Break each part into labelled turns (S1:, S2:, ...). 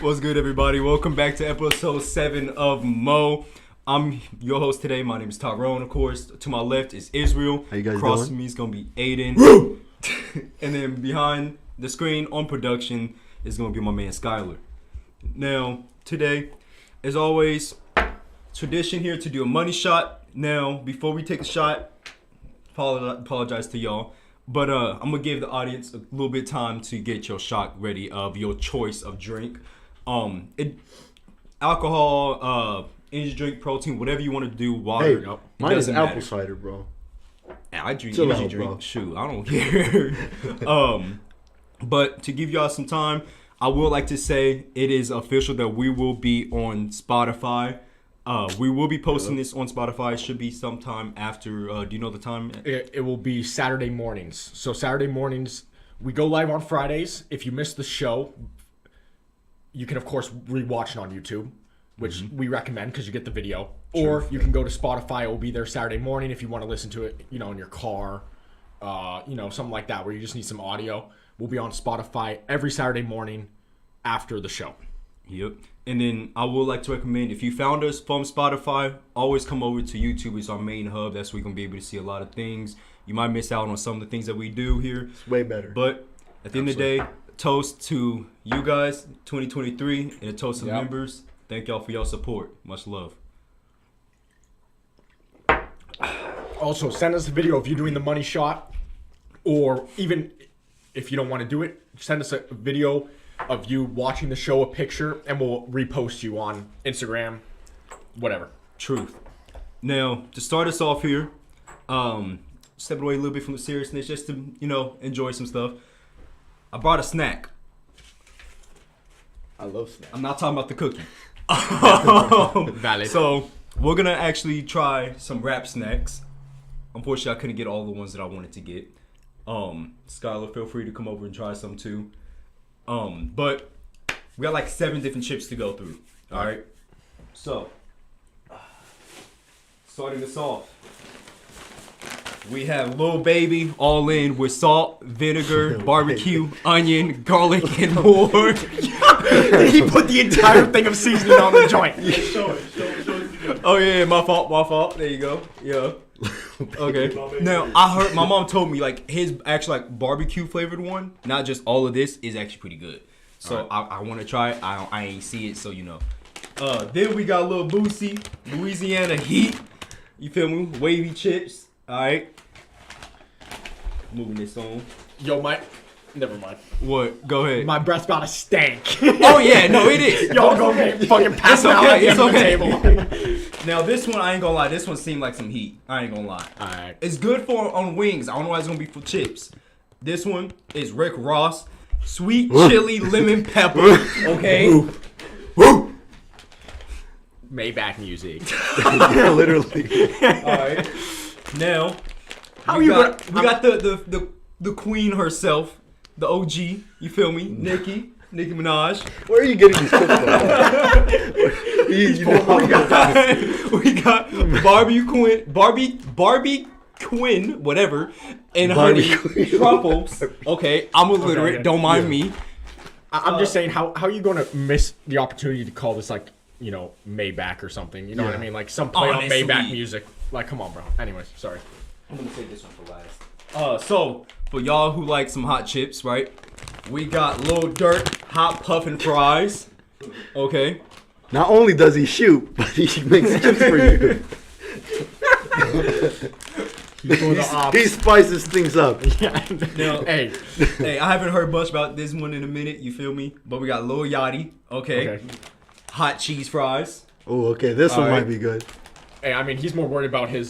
S1: What's good, everybody? Welcome back to episode 7 of Mo. I'm your host today. My name is Tyrone, of course. To my left is Israel.
S2: How you guys
S1: Across
S2: doing?
S1: from me is going to be Aiden. And then behind the screen on production is going to be my man Skylar. Now, today, as always, tradition here to do a money shot. Now, before we take the shot, apologize to y'all. But I'm going to give the audience a little bit of time to get your shot ready of your choice of drink. Alcohol, energy drink, protein, whatever you want to do, water.
S2: Hey, mine is apple cider, bro.
S1: I drink
S2: Chill
S1: energy
S2: out,
S1: drink.
S2: bro.
S1: Shoot, I don't care. But to give y'all some time, I would like to say it is official that we will be on Spotify. We will be posting this on Spotify. It should be sometime after. Do you know the time?
S3: It will be Saturday mornings. So Saturday mornings, we go live on Fridays. If you missed the show, you can, of course, rewatch it on YouTube, which we recommend because you get the video. Or you can go to Spotify. It will be there Saturday morning if you want to listen to it, in your car, something like that where you just need some audio. We'll be on Spotify every Saturday morning after the show.
S1: Yep. And then I would like to recommend, if you found us from Spotify, always come over to YouTube. It's our main hub. That's where you're going to be able to see a lot of things. You might miss out on some of the things that we do here.
S2: It's way better.
S1: But at the end of the day, toast to you guys, 2023, and a toast to the members. Thank y'all for your support. Much love.
S3: Also, send us a video if you're doing the money shot, or even if you don't want to do it, send us a video of you watching the show, a picture, and we'll repost you on Instagram, whatever.
S1: Truth. Now, to start us off here, stepping away a little bit from the seriousness, just to, enjoy some stuff. I brought a snack.
S2: I love snacks.
S1: I'm not talking about the cookie.
S3: Valid.
S1: So, we're going to actually try some RapSnacks. Unfortunately, I couldn't get all the ones that I wanted to get. Skylar, feel free to come over and try some too. But we got like 7 different chips to go through. All right. So, starting us off, we have Lil Baby all in with salt, vinegar, barbecue, onion, garlic, and more.
S3: He put the entire thing of seasoning on the joint.
S1: Oh yeah, my fault. There you go. Yeah. Okay. Now I heard my mom told me like his actually like barbecue flavored one, not just all of this, is actually pretty good. So right. I want to try it. I ain't see it, so Then we got a little Boosie, Louisiana Heat. You feel me? Wavy chips. All right. Moving this on.
S3: Yo, never mind.
S1: What? Go ahead.
S3: My breath's about to stank.
S1: Oh yeah, no, it is.
S3: Y'all go get fucking passed out at the end of the table.
S1: Now this one, I ain't gonna lie. This one seemed like some heat. I ain't gonna lie.
S3: Alright.
S1: It's good on wings. I don't know why it's gonna be for chips. This one is Rick Ross, sweet chili lemon pepper. Okay.
S2: Woo!
S3: Maybach music.
S2: Yeah, literally.
S1: All right. Now, we got the queen herself, the OG. You feel me? Nicki Minaj.
S2: Where are you getting these clips from? You know how
S1: we got Barbie Quinn, whatever, and
S2: Barbie
S1: honey
S2: Quinn.
S1: truffles. Okay, I'm illiterate.
S3: Okay,
S1: Don't mind me.
S3: I'm just saying, how are you going to miss the opportunity to call this like, Maybach or something? You know what I mean? Like some play on
S1: Honestly.
S3: Maybach music. Like, come on, bro. Anyways, sorry.
S1: I'm gonna save this one for last. So for y'all who like some hot chips, right? We got Lil Durk hot puffin fries. Okay.
S2: Not only does he shoot, but he makes chips for you. He spices things up.
S1: Now,
S3: Hey,
S1: hey, I haven't heard much about this one in a minute. You feel me? But we got Lil Yachty. Okay. Hot cheese fries.
S2: Oh, okay. This one
S1: All right.
S2: might be good.
S3: hey, I mean, he's more worried about his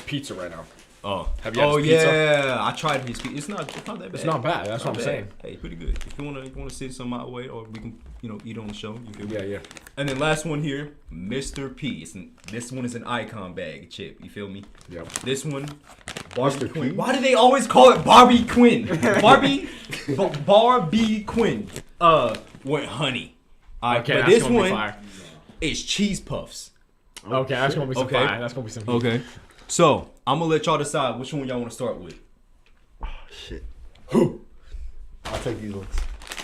S3: pizza right now.
S1: Oh.
S3: Have you had
S1: Oh
S3: his pizza?
S1: yeah. I tried his pizza. It's not that bad.
S3: It's not bad. That's what I'm
S1: Not
S3: saying.
S1: bad. Hey, pretty good. If you wanna send some my way, or we can eat on the show. You feel me?
S3: Yeah.
S1: And then last one here, Mr. P. This one is an icon bag chip. You feel me?
S3: Yep.
S1: This one, Barbie
S2: Mr.
S1: Quinn.
S2: P?
S1: Why do they always call it Barbie Quinn? Barbie Quinn. With honey. Alright,
S3: Okay,
S1: but
S3: that's
S1: this
S3: gonna be
S1: one
S3: fire.
S1: is cheese puffs.
S3: Okay, that's gonna be some
S1: Okay.
S3: fire. That's gonna be some heat.
S1: Okay. So I'm gonna let y'all decide which one y'all want to start with.
S2: Shit. I'll take these ones.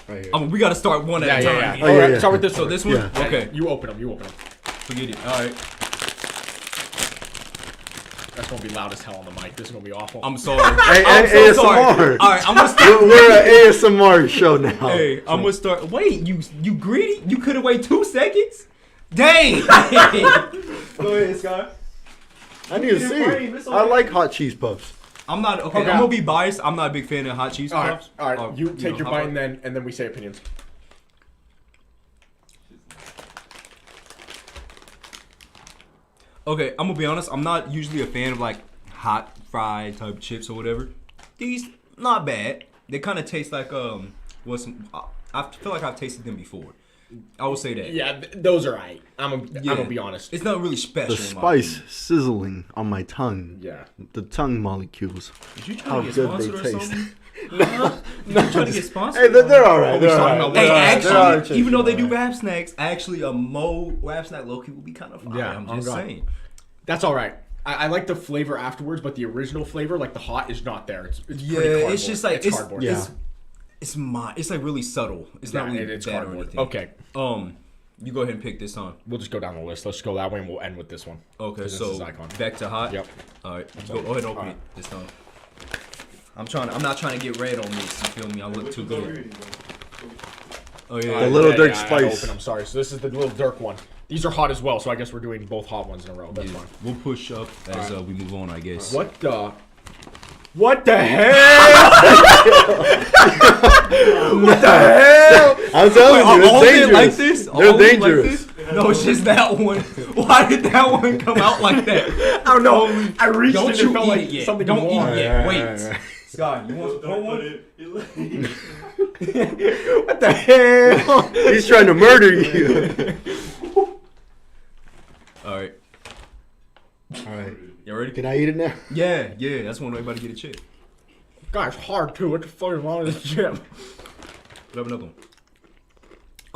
S2: Right here.
S1: I mean, we gotta start one at a time.
S3: Yeah.
S2: Oh, yeah,
S3: Alright,
S2: yeah.
S3: start with this
S1: So
S3: one.
S1: this one,
S2: Yeah.
S1: okay.
S3: You open them.
S1: Forget it. All right.
S3: That's gonna be loud as hell on the mic. This is gonna be awful.
S1: I'm sorry.
S2: Hey,
S1: I'm so
S2: ASMR.
S1: sorry. All right, I'm gonna start.
S2: We're an ASMR show now.
S1: Hey, I'm gonna start. Wait, you greedy? You could have waited 2 seconds. Dang. Go ahead, Scott.
S2: I need to
S1: It's
S2: see.
S1: brave, it's
S2: I
S1: okay.
S2: like hot cheese puffs.
S1: I'm not okay.
S3: Okay.
S1: I'm gonna be biased. I'm not a big fan of hot cheese
S3: all right,
S1: puffs.
S3: all right.
S1: Or,
S3: You take your
S1: how
S3: bite
S1: about-
S3: and then we say opinions.
S1: Okay, I'm gonna be honest. I'm not usually a fan of like hot fried type chips or whatever. These not bad. They kind of taste like I feel like I've tasted them before. I will say that.
S3: Yeah, those are right. I'm gonna be honest.
S1: It's not really special.
S2: The
S1: in my
S2: spice
S1: opinion.
S2: sizzling on my tongue.
S3: Yeah.
S2: The tongue molecules.
S1: Did you
S2: How
S1: trying to get
S2: good they
S1: sponsored or
S2: taste.
S1: something? No, you trying to get sponsored?
S2: Hey, they're alright. They're
S3: talking
S2: alright.
S3: about-
S1: Hey,
S3: They're
S1: actually,
S2: They're
S1: even though they do
S2: alright.
S1: rap snacks, actually a rap snack low key will be kind of fire.
S3: Yeah,
S1: I'm
S3: oh
S1: just
S3: God.
S1: saying.
S3: That's all right. I like the flavor afterwards, but the original flavor, like the hot, is not there. It's
S1: Yeah,
S3: pretty cardboard.
S1: it's just like it's
S3: cardboard.
S2: Yeah.
S1: it's like really subtle. It's not really
S3: it's
S1: bad or
S3: cardboard.
S1: anything.
S3: Okay,
S1: You go ahead and pick this on.
S3: we'll just go down the list. Let's go that way, and we'll end with this one.
S1: Okay,
S3: 'Cause this
S1: so
S3: is icon.
S1: back to hot.
S3: Yep.
S1: All right, go ahead and open it this time. I'm not trying to get red on this. You feel me? I look too good. Oh yeah.
S2: The little Dirk
S3: I had to
S2: spice.
S3: open, I'm sorry. So this is the little Dirk one. These are hot as well, so I guess we're doing both hot ones in a row. That's
S1: Yeah,
S3: fine.
S1: we'll push up as we move on, I guess.
S3: What the hell? What the hell?
S2: I'm telling
S1: Are
S2: you,
S1: all
S2: it's
S1: of it
S2: dangerous.
S1: like this? Are
S2: They're
S1: all of it like
S2: dangerous.
S1: this? No, it's just that one. Why did that one come out like that?
S3: I don't know. I reached
S1: Don't
S3: it
S1: you
S3: and felt
S1: eat
S3: like
S1: it yet.
S3: something
S1: Don't eat
S3: warm.
S1: it yet. Wait. Scott, you want one?
S3: What the hell?
S2: He's trying to murder you.
S1: All right.
S2: All right.
S1: You ready?
S2: Can I eat it now?
S1: Yeah. That's when everybody get a chip.
S3: Gosh, hard too. What the fuck is wrong with this chip?
S1: Grab another one.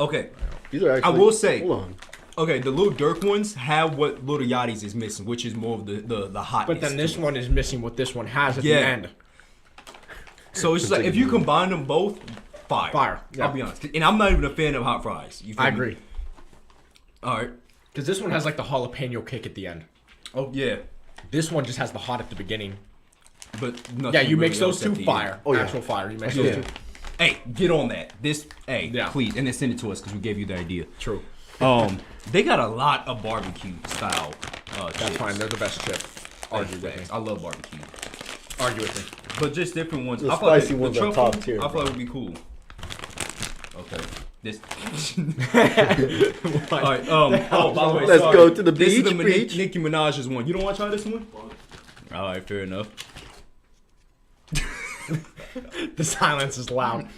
S1: Okay.
S2: These are actually.
S1: I will say-
S2: Hold on.
S1: Okay, the Lil Durk ones have what Lil Yachty's is missing, which is more of the hotness.
S3: But then this
S1: to it.
S3: one is missing what this one has at the
S1: Yeah.
S3: end.
S1: So it's just like if you combine them both, fire.
S3: Fire, yeah.
S1: I'll be honest. And I'm not even a fan of hot fries. You feel
S3: I
S1: me?
S3: agree.
S1: All right.
S3: Because this one has like the jalapeno kick at the end.
S1: Oh yeah.
S3: This one just has the hot at the beginning.
S1: But nothing
S3: Yeah, you
S1: really
S3: mix those
S1: else at
S3: two
S1: the
S3: fire.
S1: end.
S2: Oh, yeah.
S3: Actual fire. You mix
S2: Yeah.
S3: those two.
S1: Hey, get on that.
S3: Yeah.
S1: Please, and then send it to us because we gave you the idea.
S3: True.
S1: They got a lot of barbecue style.
S3: That's
S1: chips.
S3: fine. They're the best chip. Argue with me.
S1: Thanks. I love barbecue,
S3: Argue with me.
S1: but just different ones.
S2: The
S1: I feel like
S2: spicy
S1: the
S2: ones are
S1: truffle,
S2: top tier,
S1: I feel like would be cool. Okay. This. All right. Oh, by the way,
S2: Let's
S1: sorry.
S2: go to the
S1: This is the
S2: beach.
S1: Nicki Minaj's one. You don't want to try this one? All right, fair enough.
S3: The silence is loud.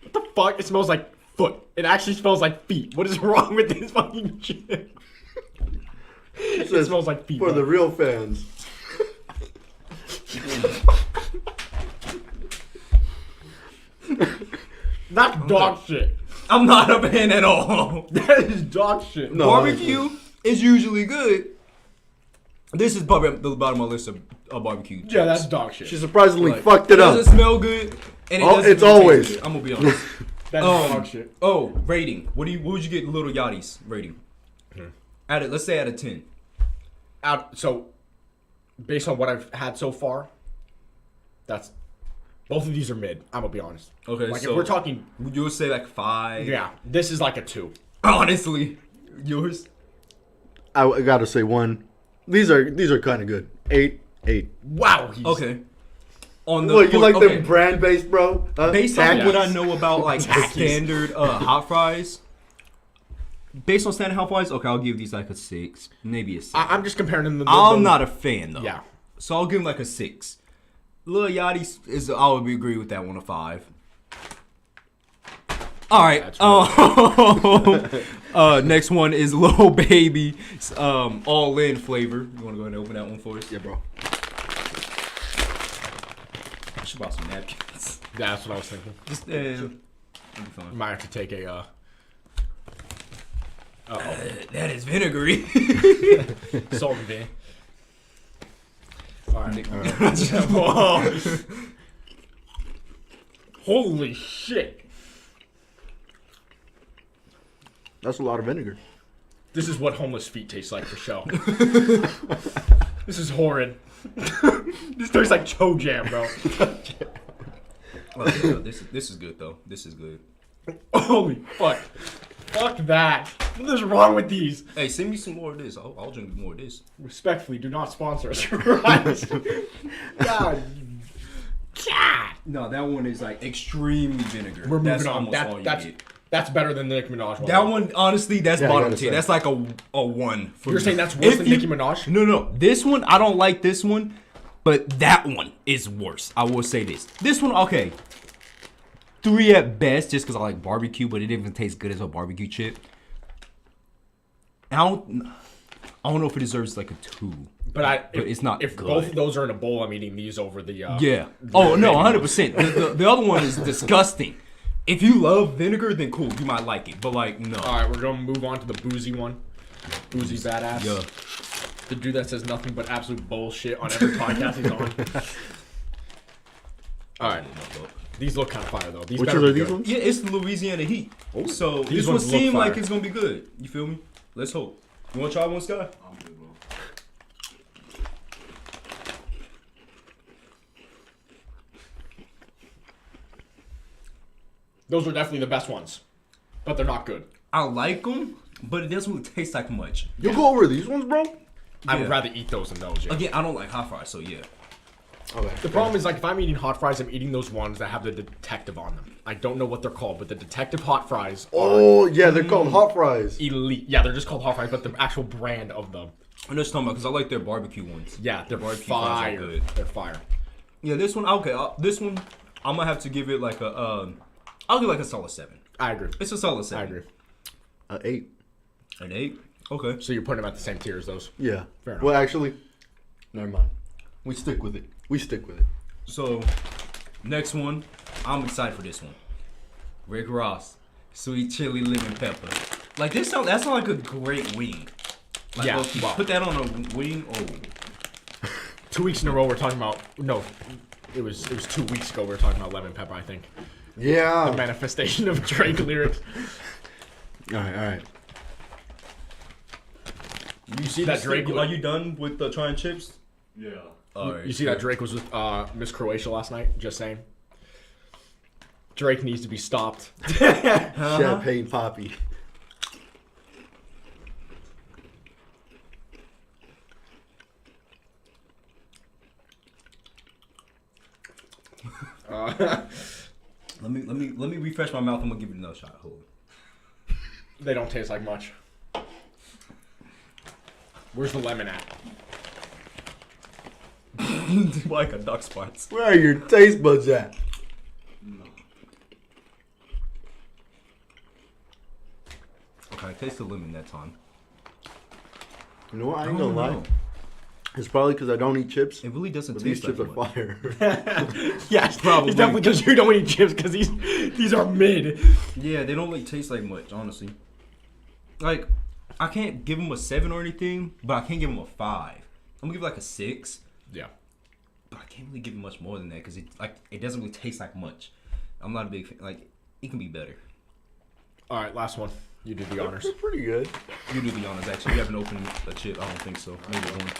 S3: What the fuck? It smells like foot. It actually smells like feet. What is wrong with this fucking chip? It
S2: says
S3: smells like feet.
S2: For the
S3: bro.
S2: real fans.
S3: Not dog shit.
S1: I'm not a fan at all.
S3: That is dog shit.
S2: No.
S1: Barbecue is usually good. This is probably at the bottom of my list of barbecue.
S3: Yeah, that's dog shit.
S2: She surprisingly
S1: Like,
S2: fucked it up.
S1: doesn't smell good, and
S2: Oh,
S1: doesn't
S2: it's
S1: really taste
S2: always.
S1: good. I'm gonna be honest.
S3: That's dog shit.
S1: Oh, rating. What would you get Little Yachty's rating? Let's say out of 10.
S3: So, based on what I've had so far, that's both of these are mid. I'm gonna be honest.
S1: Okay,
S3: Like
S1: so
S3: if we're talking,
S1: you would say like 5.
S3: yeah, this is like a 2.
S1: Honestly, yours.
S2: I gotta say 1. These are kind of good. 8.
S3: Wow.
S1: Okay. On the
S2: What, you like
S1: okay.
S2: them brand based, bro?
S1: Based on
S2: Takis?
S1: what I know about like
S3: Takis.
S1: standard hot fries. Based on standard hot fries, okay, I'll give these like a 6, maybe a 7.
S3: I'm just comparing them.
S1: I'm not a fan though.
S3: Yeah.
S1: So I'll give him like a 6. Lil Yachty's is I would agree with that one, a 5. All right. Next one is Lil Baby's all in flavor. You want to go ahead and open that one for us?
S2: Yeah, bro.
S1: I should buy some napkins.
S3: Yeah, that's what I was thinking.
S1: Just it'll be fine.
S3: Might have to take a.
S1: That is vinegary.
S3: Salt and vinegar. All right.
S1: Whoa.
S3: Holy shit!
S2: That's a lot of vinegar.
S3: This is what homeless feet taste like for show. This is horrid. This tastes like Cho Jam, bro.
S1: This is good though. This is good.
S3: Holy fuck. Fuck that. What is wrong with these?
S1: Hey, send me some more of this. I'll drink more of this.
S3: Respectfully, do not sponsor us. Right? God. God.
S1: No, that one is like extremely vinegar.
S3: We're
S1: That's
S3: moving on.
S1: almost all you get.
S3: That's better than the Nicki Minaj one.
S1: That one, honestly, that's
S2: Yeah, I
S1: bottom
S2: gotta
S1: tier.
S2: say.
S1: That's like a 1 for
S3: You're
S1: me.
S3: saying that's worse
S1: If
S3: than
S1: you-
S3: Nicki Minaj?
S1: No. This one, I don't like this one, but that one is worse. I will say this. This one, okay. 3 at best, just because I like barbecue, but it didn't even taste good as a barbecue chip. I don't know if it deserves like a 2.
S3: But
S1: it's not
S3: If
S1: good.
S3: both of those are in a bowl, I'm eating these over the.
S1: Yeah. Oh no, 100%. The other one is disgusting. If you love vinegar, then cool, you might like it. But like, no.
S3: All right, we're gonna move on to the boozy one. Boozy badass.
S1: Yeah.
S3: The dude that says nothing but absolute bullshit on every podcast he's on. All right. These look kind of fire though. These
S2: Which
S3: better
S2: are
S3: be
S2: these
S3: good.
S2: ones?
S1: Yeah, it's the Louisiana Heat. So
S3: These
S1: this one
S3: ones look
S1: seemed like
S3: fire.
S1: it's gonna be good. You feel me? Let's hope. You wanna try one, Sky?
S3: Those are definitely the best ones, but they're not good.
S1: I like them, but it doesn't really taste like much.
S2: You go over these ones, bro?
S3: I would
S1: Yeah.
S3: rather eat those than those. Yeah.
S1: Again, I don't like hot fries, so yeah.
S2: Okay.
S3: The problem is, like, if I'm eating hot fries, I'm eating those ones that have the detective on them. I don't know what they're called, but the detective hot fries are
S2: Oh, yeah, they're called hot fries.
S3: elite. Yeah, they're just called hot fries, but the actual brand of them.
S1: I'm just talking about because I like their barbecue ones.
S3: Yeah, they're
S1: Barbecue fries are
S3: fire.
S1: good.
S3: They're fire.
S1: Yeah, this one, okay. This one, I'm gonna have to give it like a. I'll give like a solid 7.
S3: I agree.
S1: It's a solid
S3: I
S1: 7.
S3: agree.
S2: 8.
S1: An 8. Okay.
S3: So you're putting them at the same tier as those.
S2: Yeah.
S3: Fair enough.
S2: Well, actually, never mind. We stick with it. We stick with it.
S1: So, next one, I'm excited for this one. Rick Ross, sweet chili lemon pepper. Like this sound, that sounds like a great wing. Like,
S3: Yeah,
S1: low-key,
S3: wow.
S1: put that on a wing. Oh,
S3: 2 weeks in a row, we're talking about. No, it was 2 weeks ago. We were talking about lemon pepper. I think
S2: Yeah.
S3: the manifestation of Drake lyrics.
S2: All right.
S3: You see that Drake?
S1: Are you done with the trying chips?
S4: Yeah.
S1: All right.
S3: You see that Drake was with Miss Croatia last night? Just saying. Drake needs to be stopped.
S2: Champagne Poppy.
S1: Let me refresh my mouth. I'm gonna give it another shot. Hold
S3: They don't taste like much. Where's the lemon at?
S1: on. Like a duck spots.
S2: Where are your taste buds at?
S1: Okay, I taste the lemon that time.
S2: You know what? I
S1: I
S2: ain't
S1: don't
S2: gonna lie.
S1: know.
S2: It's probably because I don't eat chips.
S1: It really doesn't
S2: But
S1: taste
S2: these chips
S1: like
S2: are
S1: much.
S2: fire.
S3: Yes,
S1: Probably.
S3: it's definitely because you don't eat chips because these are mid.
S1: Yeah, they don't really taste like much, honestly. Like, I can't give them a 7 or anything, but I can't give them a 5. I'm gonna give it like a 6.
S3: Yeah.
S1: But I can't really give it much more than that because it doesn't really taste like much. I'm not a big fan. Like, it can be better.
S3: All right, last one. You did the honors.
S2: It's pretty good.
S1: You do the honors, actually. You haven't opened a chip. I don't think so. Maybe one.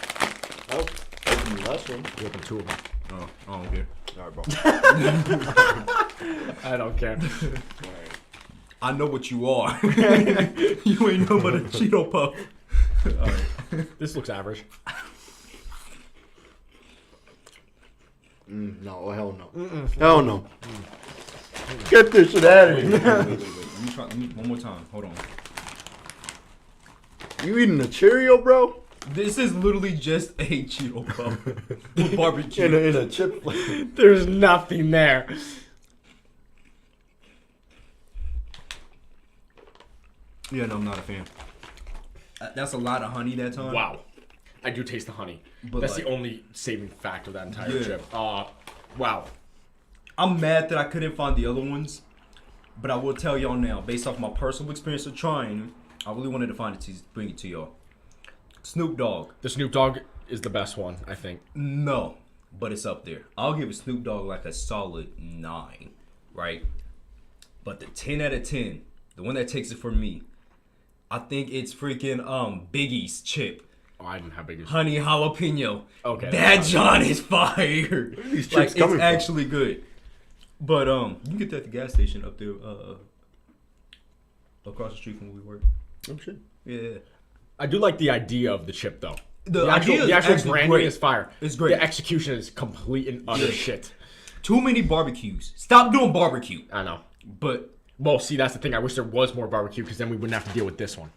S2: I'll open the last one.
S3: You opened 2 of them.
S1: Oh, I don't care.
S2: All right, bro.
S3: I don't care.
S1: I know what you are. You ain't no but a Cheeto Puff. All right.
S3: This looks average.
S2: No, hell no. Hell no. Get this shit out of here.
S1: Wait. Let me try one more time. Hold on.
S2: You eating a Cheerio, bro?
S1: This is literally just a Cheeto Puff with barbecue.
S2: In a chip flavor.
S3: There's nothing there.
S1: Yeah, no, I'm not a fan. That's a lot of honey that time.
S3: Wow. I do taste the honey.
S1: But
S3: that's
S1: like-
S3: the only saving fact of that entire
S1: Yeah.
S3: chip. Wow.
S1: I'm mad that I couldn't find the other ones, but I will tell y'all now, based off my personal experience of trying, I really wanted to find it to bring it to y'all. Snoop Dogg.
S3: The Snoop Dogg is the best one, I think.
S1: No, but it's up there. I'll give Snoop Dogg like a solid 9, right? But the 10 out of 10, the one that takes it for me, I think it's freaking Biggie's chip.
S3: Oh, I didn't have big.
S1: Honey jalapeno.
S3: Okay,
S1: That
S3: that's
S1: John is fire.
S2: these chips
S1: Like, it's
S2: coming from?
S1: actually good. But you can get that at the gas station up there, across the street from where we work.
S2: Oh shit.
S1: Yeah.
S3: I do like the idea of the chip, though.
S1: The idea is
S3: the actual
S1: actually
S3: branding
S1: great.
S3: is fire.
S1: It's great.
S3: The execution is complete and utter
S1: Yeah.
S3: shit.
S1: Too many barbecues. Stop doing barbecue.
S3: I know.
S1: But
S3: Well, see, that's the thing. I wish there was more barbecue because then we wouldn't have to deal with this one.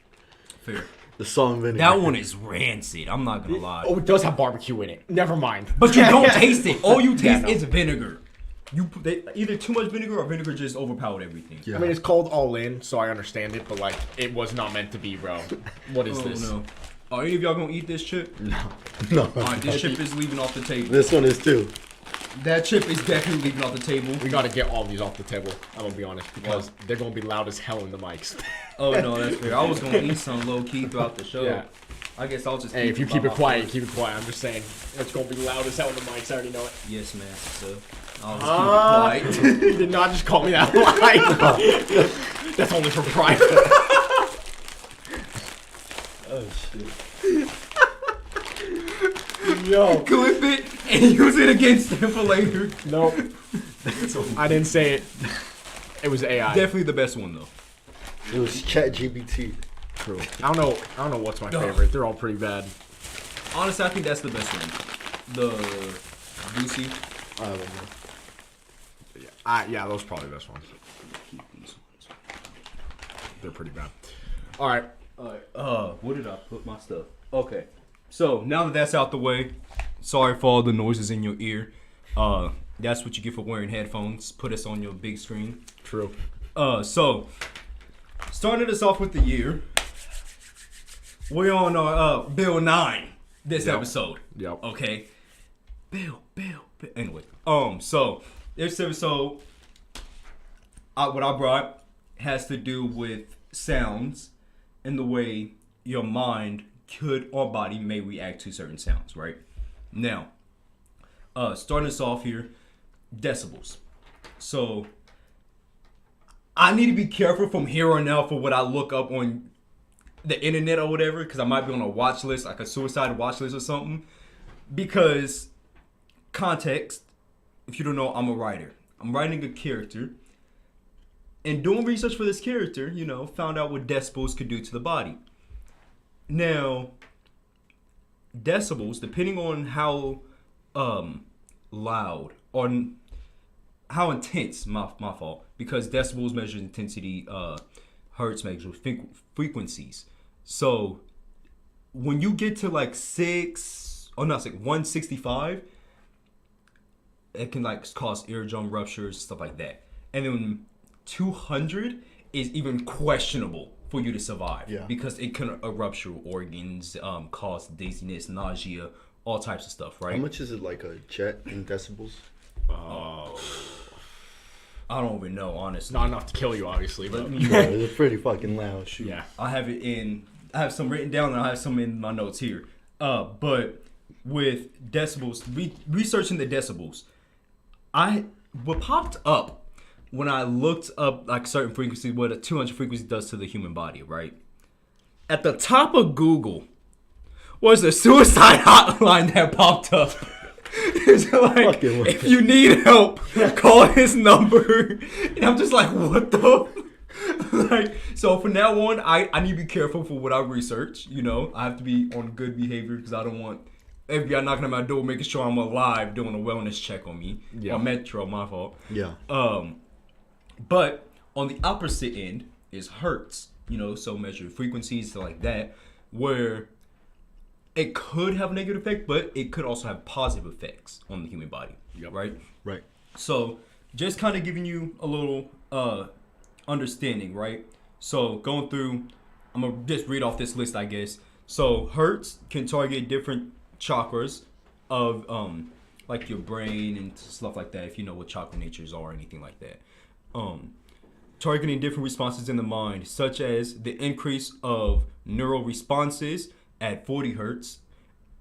S1: fair.
S2: The salt and vinegar.
S1: That one is rancid. I'm not gonna lie.
S3: Oh, it does have barbecue in it. Never mind.
S1: But you don't taste it. All you taste
S3: no.
S1: is vinegar. Either too much vinegar or vinegar just overpowered everything.
S2: Yeah.
S3: I mean, it's called all in, so I understand it, but like, it was not meant to be, bro. What is
S1: Oh
S3: this?
S1: no. Are any of y'all gonna eat this chip?
S2: No.
S1: Alright, this chip is leaving off the table.
S2: This one is too.
S1: That chip is definitely leaving off the table.
S3: We gotta get all these off the table. I'm gonna be honest because they're gonna be loud as hell in the mics.
S1: Oh no, that's fair. I was gonna eat some low key throughout the show.
S3: Yeah.
S1: I guess I'll just.
S3: Hey, if you
S1: them
S3: keep
S1: by
S3: it
S1: my
S3: quiet,
S1: phone.
S3: keep it quiet. I'm just saying, it's gonna be loud as hell in the mics. I already know it.
S1: Yes, master. So I'll just keep it quiet.
S3: You did not just call me that line. That's only for private.
S2: Oh shit.
S3: Yo,
S1: Clip it and use it against him for later.
S3: nope. I didn't say it. It was AI.
S1: Definitely the best one though.
S2: It was ChatGPT.
S3: True. I don't know what's my favorite. They're all pretty bad.
S1: Honestly, I think that's the best one. The Lucy.
S2: I don't know.
S3: Yeah, those are probably the best ones. They're pretty bad. All right.
S1: Alright, where did I put my stuff? Okay. So now that that's out the way, sorry for all the noises in your ear. That's what you get for wearing headphones. Put us on your big screen.
S3: True.
S1: So starting us off with the year, we're on our Bill 9 this episode.
S3: Yep.
S1: Okay. Bill. Anyway, so this episode, what I brought has to do with sounds and the way your mind could or body may react to certain sounds, right? Now, starting us off here, decibels. So, I need to be careful from here on out for what I look up on the internet or whatever, because I might be on a watch list, like a suicide watch list or something. Because, context, if you don't know, I'm a writer. I'm writing a character. And doing research for this character, found out what decibels could do to the body. Now, decibels, depending on how loud or how intense, my fault, because decibels measure intensity, hertz measures frequencies. So when you get to like 165, it can like cause eardrum ruptures, stuff like that. And then 200 is even questionable for you to survive,
S2: Yeah.
S1: because it can rupture organs, cause dizziness, nausea, all types of stuff, right?
S2: How much is it like a jet in decibels?
S1: I don't even know, honestly.
S3: Not enough to kill you, obviously, but
S2: Yeah, it's pretty fucking loud. Shoot.
S3: yeah.
S1: I have some written down and I have some in my notes here. But with decibels, researching the decibels, what popped up when I looked up like certain frequencies, what a 200 frequency does to the human body, right? At the top of Google was a suicide hotline that popped up. It's like, if you need help, call his number. And I'm just like, what the? Like, so from now on, I need to be careful for what I research. You know, I have to be on good behavior because I don't want FBI knocking at my door, making sure I'm alive, doing a wellness check on me.
S3: Yeah.
S1: Or Metro, my fault.
S2: Yeah.
S1: But on the opposite end is hertz. You know, so measuring frequencies, stuff like that, where it could have a negative effect, but it could also have positive effects on the human body.
S3: Yep.
S1: Right?
S2: Right.
S1: So just kind of giving you a little understanding, right? So going through, I'm going to just read off this list, I guess. So hertz can target different chakras of like your brain and stuff like that, if you know what chakra natures are or anything like that. Targeting different responses in the mind, such as the increase of neural responses at 40 hertz,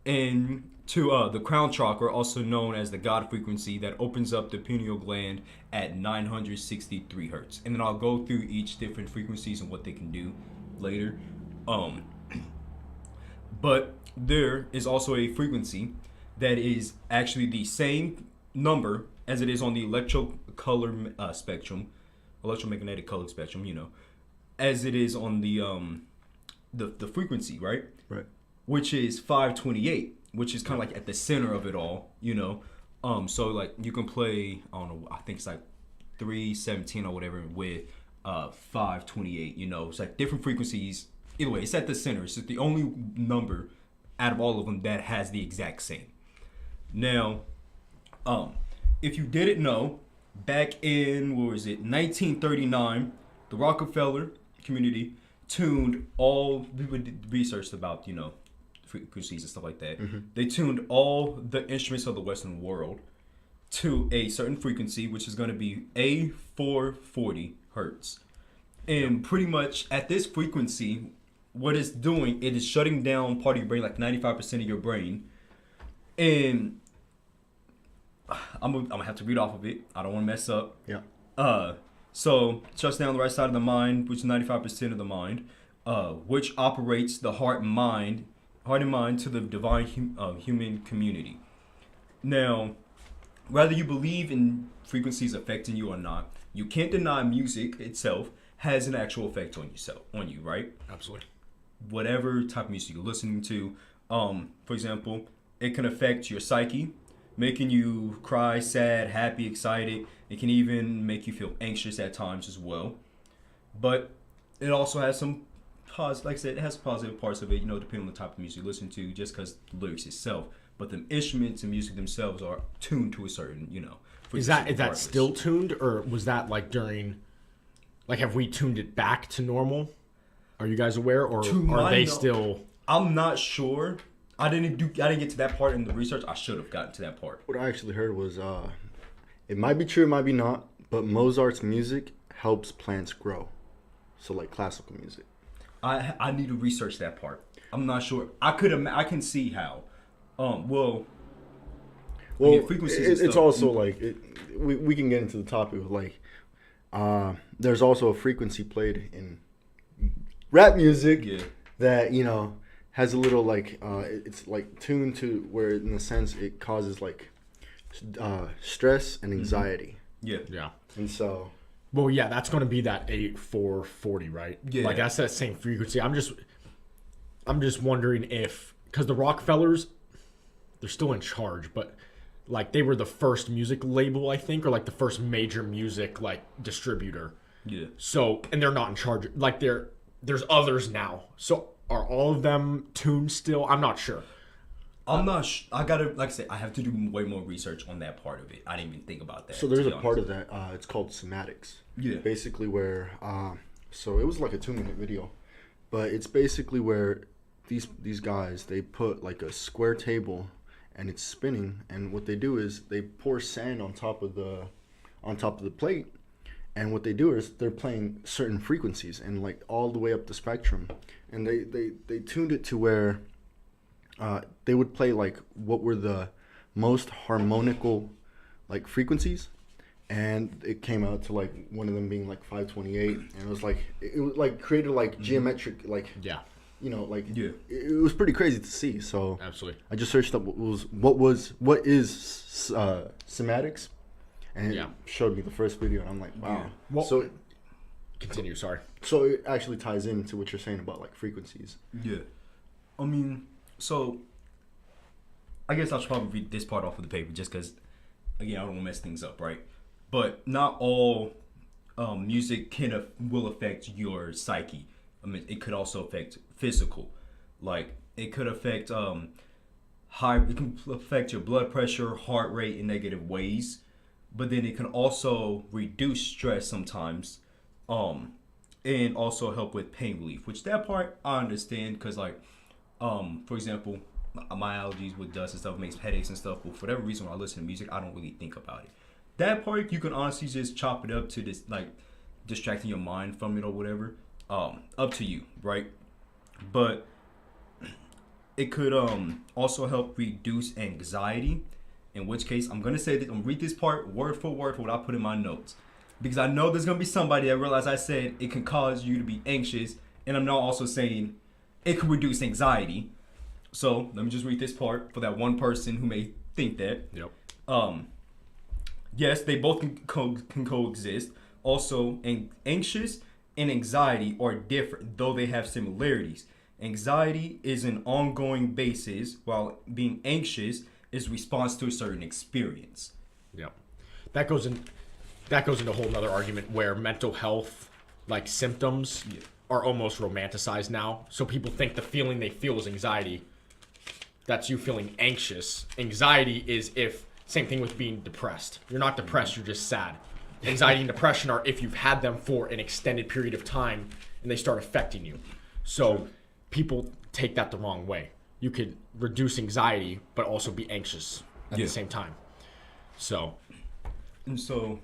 S1: and to the crown chakra, also known as the God frequency, that opens up the pineal gland at 963 hertz. And then I'll go through each different frequencies and what they can do later. But there is also a frequency that is actually the same number as it is on the electromagnetic color spectrum, you know, as it is on the frequency, right?
S2: Right.
S1: Which is 528, which is kind of like at the center of it all, you know. So like you can play, I don't know, I think it's like 317 or whatever with 528, you know. It's like different frequencies. Either way, it's at the center. It's just the only number out of all of them that has the exact same. Now, if you didn't know, back in, 1939, the Rockefeller community tuned all, people did research about, you know, frequencies and stuff like that. Mm-hmm. They tuned all the instruments of the Western world to a certain frequency, which is going to be A440 hertz. And pretty much at this frequency, what it's doing, it is shutting down part of your brain, like 95% of your brain. And I'm gonna have to read off of it. I don't want to mess up.
S2: Yeah.
S1: So shuts down the right side of the mind, which is 95% of the mind, which operates the heart and mind to the divine human community. Now, whether you believe in frequencies affecting you or not, you can't deny music itself has an actual effect on you, right?
S3: Absolutely.
S1: Whatever type of music you're listening to, for example, it can affect your psyche, making you cry, sad, happy, excited. It can even make you feel anxious at times as well. But it also has some positive, like I said, it has positive parts of it, you know, depending on the type of music you listen to, just because the lyrics itself. But the instruments and music themselves are tuned to a certain, you know.
S3: Is that still tuned, or was that like during, like, have we tuned it back to normal? Are you guys aware, or are they still?
S1: I'm not sure. I didn't get to that part in the research. I should have gotten to that part.
S2: What I actually heard was, it might be true, it might be not, but Mozart's music helps plants grow. So like classical music.
S1: I need to research that part. I'm not sure. I can see how. Well, frequencies.
S2: It's also like we can get into the topic of like, there's also a frequency played in rap music that, you know, has a little like it's like tuned to where in a sense it causes like stress and anxiety.
S3: Yeah.
S2: And so,
S3: well, yeah, that's going to be that 8440, right?
S1: Yeah.
S3: Like that's that same frequency. I'm just wondering if, because the Rockefellers, they're still in charge, but like they were the first music label, I think, or like the first major music like distributor.
S1: Yeah.
S3: So, and they're not in charge. Like there's others now. So are all of them tuned still? I'm not sure.
S1: I'm not. I gotta, like I said, I have to do way more research on that part of it. I didn't even think about that.
S2: So there's a part of that. It's called somatics.
S1: Yeah.
S2: Basically, where so it was like a 2-minute video, but it's basically where these guys, they put like a square table and it's spinning. And what they do is they pour sand on top of the plate, and what they do is they're playing certain frequencies and like all the way up the spectrum, and they tuned it to where they would play like what were the most harmonical like frequencies, and it came out to like one of them being like 528, and it was like created like geometric like it was pretty crazy to see. So
S3: absolutely,
S2: I just searched up what is cymatics, and it showed me the first video, and I'm like, wow.
S3: Well,
S2: so
S3: continue. Sorry.
S2: So it actually ties into what you're saying about like frequencies.
S1: Yeah, I mean, so I guess I should probably read this part off of the paper just because, again, I don't want to mess things up, right? But not all music will affect your psyche. I mean, it could also affect physical. Like, it could affect it can affect your blood pressure, heart rate in negative ways. But then it can also reduce stress sometimes, and also help with pain relief. Which that part I understand because, like, for example, my allergies with dust and stuff makes headaches and stuff. But for whatever reason, when I listen to music, I don't really think about it. That part you can honestly just chop it up to this, like, distracting your mind from it or whatever. Up to you, right? But it could also help reduce anxiety. In which case, I'm gonna say that I'm gonna read this part word for word for what I put in my notes, because I know there's gonna be somebody that realize I said it can cause you to be anxious, and I'm not also saying it can reduce anxiety. So let me just read this part for that one person who may think that.
S3: Yep.
S1: Yes, they both can coexist. Also, anxious and anxiety are different, though they have similarities. Anxiety is an ongoing basis, while being anxious is response to a certain experience.
S3: Yep. That goes into a whole nother argument where mental health, like symptoms, are almost romanticized now. So people think the feeling they feel is anxiety. That's you feeling anxious. Anxiety is same thing with being depressed. You're not depressed, you're just sad. Anxiety and depression are if you've had them for an extended period of time and they start affecting you. So people take that the wrong way. You could reduce anxiety, but also be anxious at the same time. So.
S1: And so,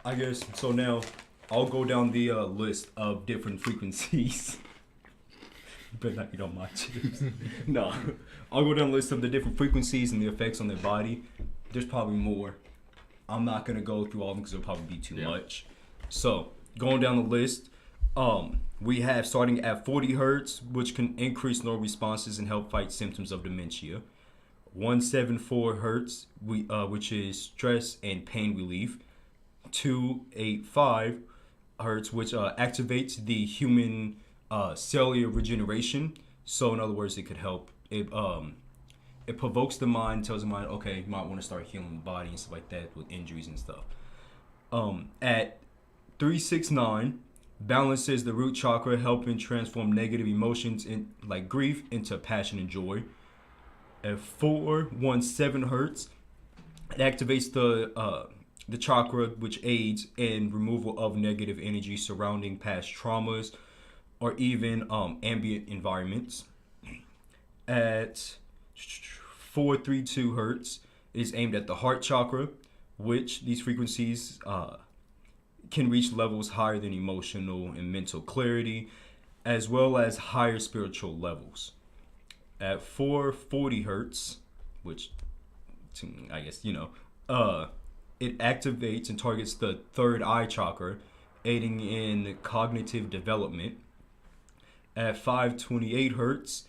S1: I guess, so now I'll go down the list of different frequencies. But not eat on my chips. No. I'll go down the list of the different frequencies and the effects on their body. There's probably more. I'm not going to go through all of them because it'll probably be too much. So, going down the list, we have starting at 40 hertz, which can increase neural responses and help fight symptoms of dementia. 174 hertz, which is stress and pain relief. 285 hertz, which activates the human cellular regeneration. So in other words, it could help. It provokes the mind, tells the mind, okay, you might want to start healing the body and stuff like that with injuries and stuff. At 369, balances the root chakra, helping transform negative emotions like grief into passion and joy. At 417 hertz, it activates the chakra, which aids in removal of negative energy surrounding past traumas or even ambient environments. At 432 hertz, it is aimed at the heart chakra, which these frequencies can reach levels higher than emotional and mental clarity, as well as higher spiritual levels. At 440 hertz, which I guess, it activates and targets the third eye chakra, aiding in cognitive development. At 528 hertz,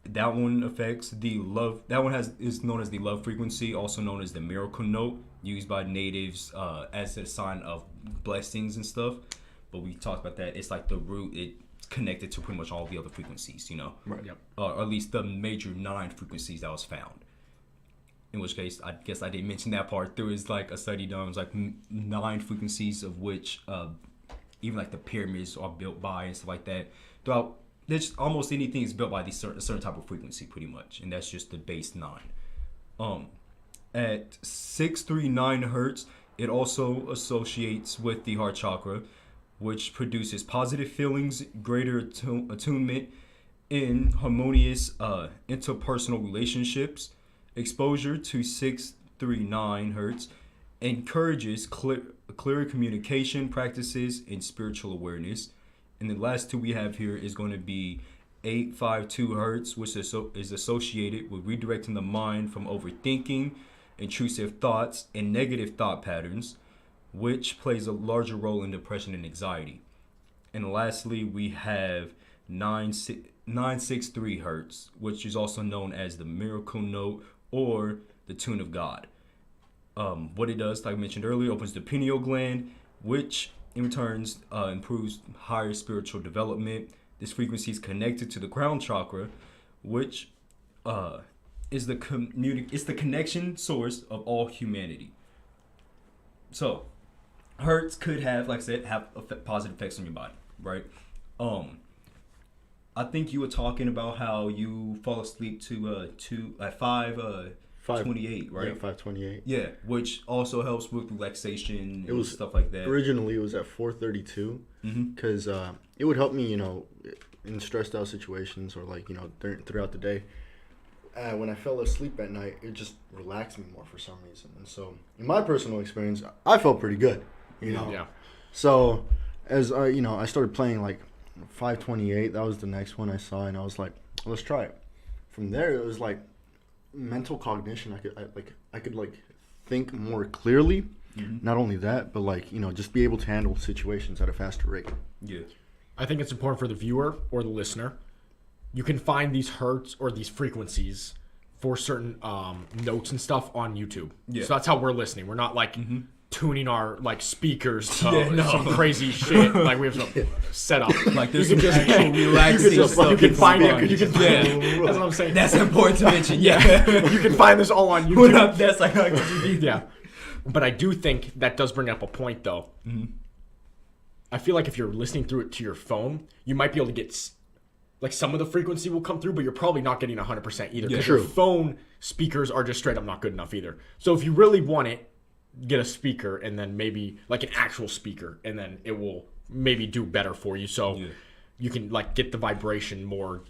S1: that one affects the love. That one is known as the love frequency, also known as the miracle note, used by natives as a sign of blessings and stuff. But we talked about that. It's like the root. It's connected to pretty much all the other frequencies,
S3: Right. Yep.
S1: Or at least the major 9 frequencies that was found. In which case, I guess I didn't mention that part. There was like a study done. It was like 9 frequencies of which even like the pyramids are built by and stuff like that. Throughout, there's almost anything is built by a certain type of frequency, pretty much, and that's just the base 9. At 639 hertz, it also associates with the heart chakra, which produces positive feelings, greater attunement in harmonious interpersonal relationships, Exposure to 639 hertz encourages clearer communication practices and spiritual awareness. And the last two we have here is going to be 852 hertz, which is associated with redirecting the mind from overthinking, intrusive thoughts, and negative thought patterns, which plays a larger role in depression and anxiety. And lastly, we have 963 hertz, which is also known as the miracle note or the tune of God. What it does, like I mentioned earlier, opens the pineal gland, which in return improves higher spiritual development. This frequency is connected to the crown chakra, which is the connection source of all humanity. So, hertz could have, like I said, have positive effects on your body, right? I think you were talking about how you fall asleep to 5:28, right?
S2: Yeah, 5:28.
S1: Yeah, which also helps with relaxation and stuff like that.
S2: Originally, it was at 4:32 because it would help me, in stressed out situations or throughout the day. When I fell asleep at night, it just relaxed me more for some reason. And so, in my personal experience, I felt pretty good,
S3: Yeah.
S2: So, as I started playing 5:28. That was the next one I saw, and I was like, let's try it. From there, it was like mental cognition. I could think more clearly. Not only that, but just be able to handle situations at a faster rate.
S1: Yeah.
S3: I think it's important for the viewer or the listener. You can find these hertz or these frequencies for certain notes and stuff on YouTube.
S1: Yeah.
S3: So that's how we're listening. We're not tuning our speakers to some crazy shit. We have some setup.
S1: There's some actual relaxing stuff.
S3: You can find it. You can find it. That's what I'm saying.
S1: That's important to mention. Yeah.
S3: You can find this all on YouTube.
S1: Put up that's like TV.
S3: Yeah. But I do think that does bring up a point, though. I feel like if you're listening through it to your phone, you might be able to get some of the frequency will come through, but you're probably not getting 100% either. Because your phone speakers are just straight up not good enough either. So if you really want it, get a speaker and then maybe an actual speaker, and then it will maybe do better for you. So you can get the vibration more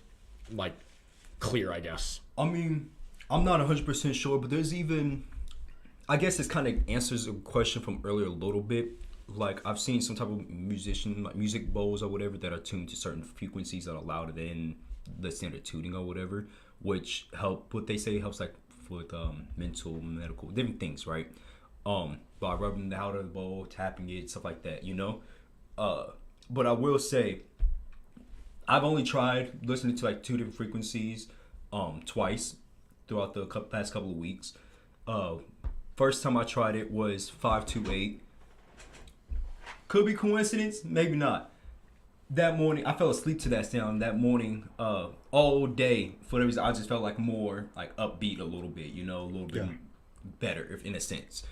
S3: clear, I guess.
S1: I mean, I'm not 100% sure, but there's even, I guess this kind of answers a question from earlier a little bit. I've seen some type of musician, music bowls or whatever, that are tuned to certain frequencies that are louder than the standard tuning or whatever, which what they say helps with mental, medical, different things, right? By rubbing the out of the bowl, tapping it, stuff like that, But I will say, I've only tried listening to 2 different frequencies, twice throughout the past couple of weeks. First time I tried it was 528. Could be coincidence, maybe not. That morning, I fell asleep to that sound. That morning, all day, for whatever reason, I just felt more upbeat a little bit, a little bit better, if in a sense.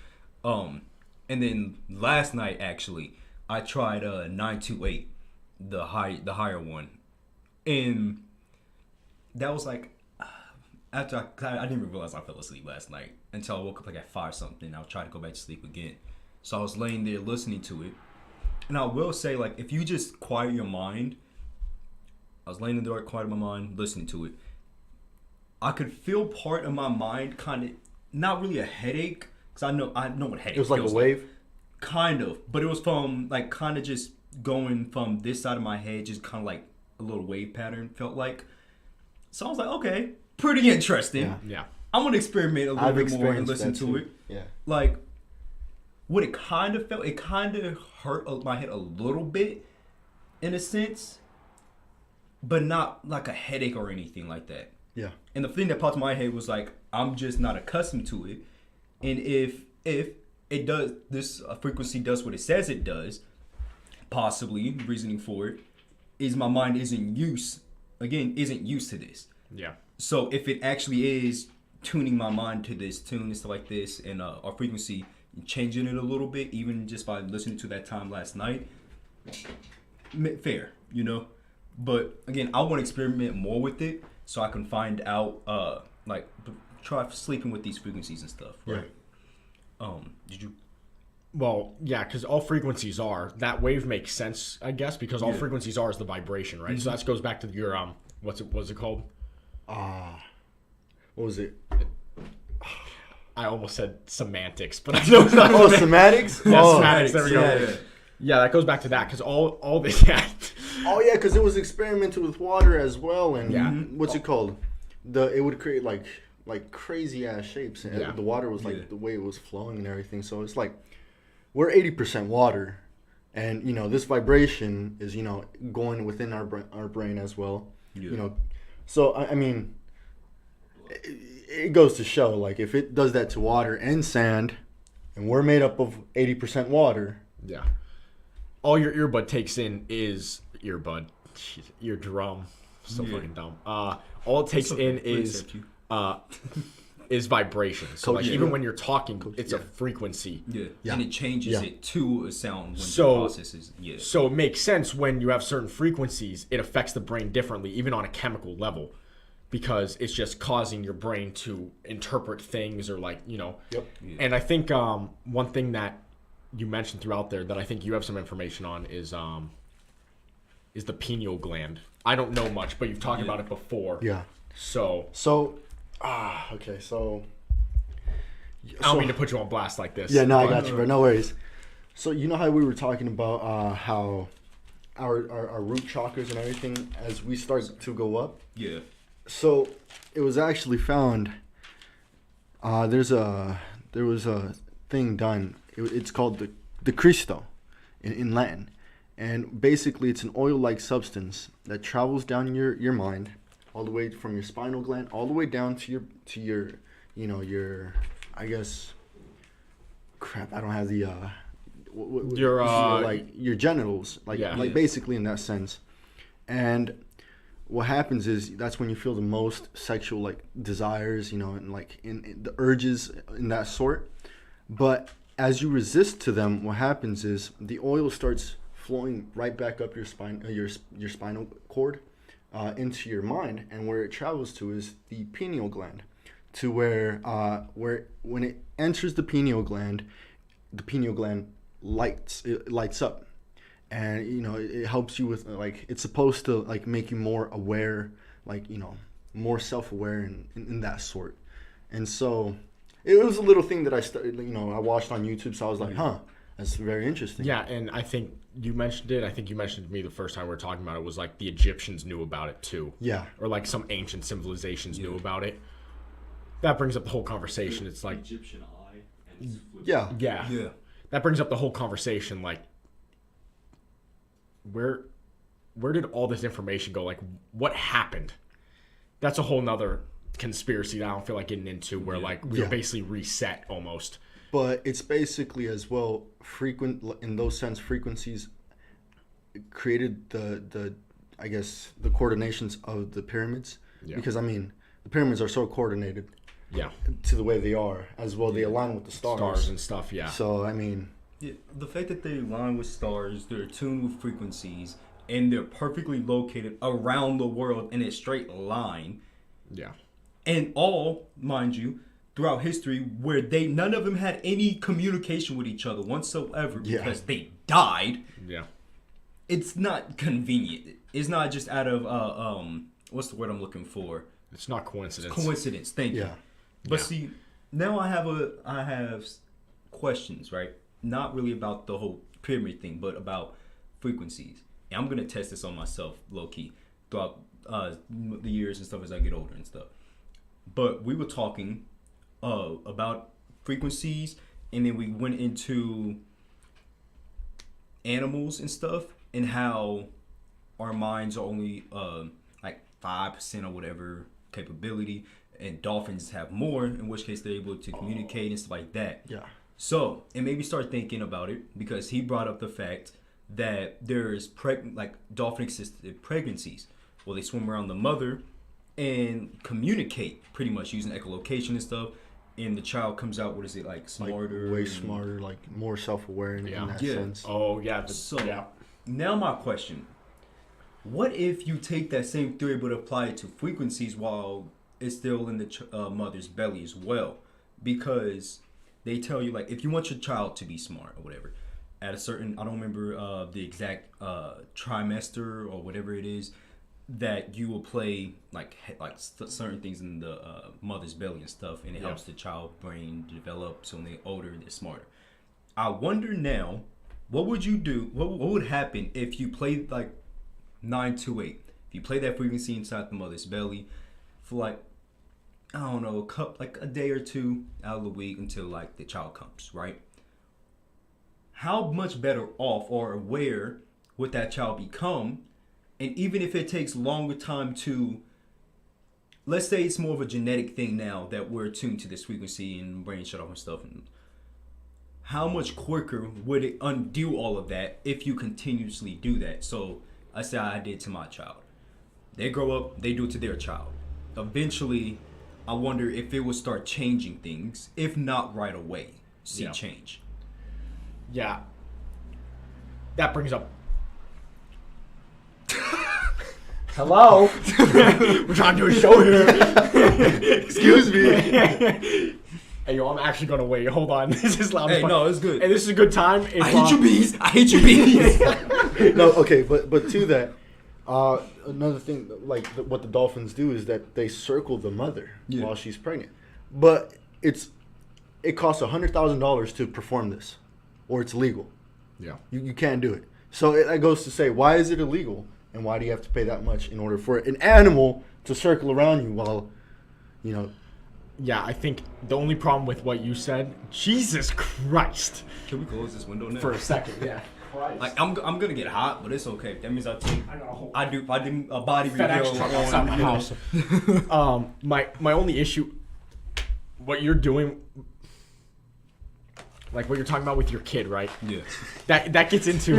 S1: And then last night, actually, I tried 928, the higher one, and that was after I didn't even realize I fell asleep last night until I woke up at 5 something. I was trying to go back to sleep again, so I was laying there listening to it, and I will say if you just quiet your mind, I was laying in the dark, quiet my mind, listening to it. I could feel part of my mind kind of not really a headache. Cause I know what headache.
S2: It was a wave?
S1: Kind of. But it was from kind of just going from this side of my head, just kind of a little wave pattern felt like. So I was like, okay, pretty interesting.
S3: Yeah.
S1: I'm going to experiment a little bit more and listen to it.
S2: Yeah.
S1: What it kind of felt, it kind of hurt my head a little bit in a sense, but not a headache or anything like that.
S2: Yeah.
S1: And the thing that popped in my head was I'm just not accustomed to it. And if it does, this frequency does what it says it does, possibly reasoning for it is my mind isn't used to this.
S3: Yeah.
S1: So if it actually is tuning my mind to this tune and stuff like this, and our frequency, changing it a little bit, even just by listening to that time last night, fair, But again, I want to experiment more with it so I can find out, try sleeping with these frequencies and stuff, right? Did you?
S3: Well, yeah, because all frequencies are, that wave makes sense, I guess, because all frequencies are is the vibration, right? So that goes back to your what's it called?
S2: What was it?
S3: I almost said semantics, but I know it's not.
S2: Oh, semantics?
S3: Yeah,
S2: Oh,
S3: semantics. There we go.
S1: Yeah.
S3: Yeah, that goes back to that because all this. Yeah.
S2: Oh yeah, because it was experimented with water as well, and
S3: Yeah.
S2: what's it called? It would create like crazy ass shapes, and
S3: Yeah.
S2: the water was like
S1: Yeah.
S2: the way it was flowing and everything. So it's like we're 80% water, and this vibration is going within our brain as well.
S1: Yeah.
S2: So I mean, it goes to show like if it does that to water and sand, and we're made up of 80% water.
S3: Yeah. All your earbud takes in is eardrum. So
S1: Yeah.
S3: fucking dumb. All it takes in is vibration. So like
S2: Coach,
S3: even
S2: yeah.
S3: when you're talking, it's a frequency.
S1: Yeah.
S2: Yeah.
S1: And it changes
S2: Yeah.
S1: it to a sound when
S3: So-
S1: the process is
S3: So it makes sense when you have certain frequencies, it affects the brain differently, even on a chemical level, because it's just causing your brain to interpret things or like.
S2: Yep.
S1: Yeah.
S3: And I think one thing that you mentioned throughout there that I think you have some information on is the pineal gland. I don't know much, but you've talked about it before.
S2: Yeah.
S3: So
S2: Okay. So.
S3: I don't mean to put you on blast like this.
S2: Yeah, no, I
S3: but-
S2: got you, bro. No worries. So you know how we were talking about how our root chakras and everything as we start to go up.
S1: Yeah.
S2: So it was actually found. There was a thing done. It's called the Cristo, in Latin, and basically it's an oil-like substance that travels down your mind, all the way from your spinal gland, all the way down to your your I guess. Crap, I don't have the your genitals, like basically in that sense, and what happens is that's when you feel the most sexual like desires, and like in the urges in that sort. But as you resist to them, what happens is the oil starts flowing right back up your spine, your spinal cord, into your mind, and where it travels to is the pineal gland, to where when it enters the pineal gland lights up, and it helps you with like it's supposed to like make you more aware, like more self-aware in that sort. And so it was a little thing that I started, I watched on YouTube, so I was like, that's very interesting.
S3: Yeah, and I think you mentioned it. I think you mentioned it to me the first time we were talking about it was like the Egyptians knew about it too.
S2: Yeah.
S3: Or like some ancient civilizations knew about it. That brings up the whole conversation. It's like
S4: Egyptian eye. And it's flipped.
S3: yeah.
S1: Yeah.
S3: That brings up the whole conversation. Like, where did all this information go? Like, what happened? That's a whole nother conspiracy that I don't feel like getting into. Where like we were basically reset almost.
S2: But it's basically as well frequent in those sense frequencies created the I guess the coordinations of the pyramids, because I mean the pyramids are so coordinated to the way they are, as well they align with the stars
S3: and stuff. Yeah.
S2: So I mean
S1: The fact that they align with stars, they're tuned with frequencies, and they're perfectly located around the world in a straight line.
S3: Yeah.
S1: And all, mind you, throughout history, where none of them had any communication with each other whatsoever because they died.
S3: Yeah.
S1: It's not convenient. It's not just out of what's the word I'm looking for?
S3: It's not coincidence.
S1: Coincidence. Thank you. But see, now I have questions, right? Not really about the whole pyramid thing, but about frequencies. And I'm gonna test this on myself, low key, throughout the years and stuff as I get older and stuff. But we were talking about frequencies, and then we went into animals and stuff, and how our minds are only like 5% or whatever capability, and dolphins have more, in which case they're able to communicate and stuff like that.
S2: yeah.
S1: So it made me start thinking about it, because he brought up the fact that there's dolphin-assisted pregnancies. Well, they swim around the mother and communicate pretty much using echolocation and stuff, and the child comes out, what is it, like smarter?
S2: Like way smarter, like more self-aware in that sense.
S3: Oh yeah.
S1: Now my question: what if you take that same theory but apply it to frequencies while it's still in the mother's belly as well? Because they tell you, like, if you want your child to be smart or whatever, at a certain, I don't remember the exact trimester or whatever it is, that you will play like certain things in the mother's belly and stuff, and it helps the child brain develop. So when they're older, they're smarter. I wonder now, what would you do? What would happen if you played like 928? If you play that frequency inside the mother's belly for like, I don't know, a day or two out of the week until like the child comes, right? How much better off or aware would that child become? And even if it takes longer time to, let's say it's more of a genetic thing now that we're attuned to this frequency and brain shut off and stuff. And how much quicker would it undo all of that if you continuously do that? So I say I did to my child. They grow up, they do it to their child. Eventually, I wonder if it will start changing things, if not right away, change.
S3: Yeah. That brings up. Hello? We're trying to do a show here.
S2: Excuse me.
S3: Hey, yo, I'm actually going to wait. Hold on. This is loud.
S1: Hey, no, it's good.
S3: Hey, this is a good time.
S1: I hate you, bees. I hate you, bees.
S2: No, okay, but to that, another thing, like what the dolphins do is that they circle the mother while she's pregnant. But it costs $100,000 to perform this, or it's illegal.
S3: Yeah. You
S2: can't do it. So it goes to say, why is it illegal, and why do you have to pay that much in order for an animal to circle around you while, you know?
S3: Yeah, I think the only problem with what you said, Jesus Christ.
S1: Can we close this window now?
S3: For a second, yeah.
S1: Christ. Like I'm gonna get hot, but it's okay. That means I do a body
S3: FedEx truck outside my house. My only issue, what you're doing, like what you're talking about with your kid, right?
S1: Yeah.
S3: That gets into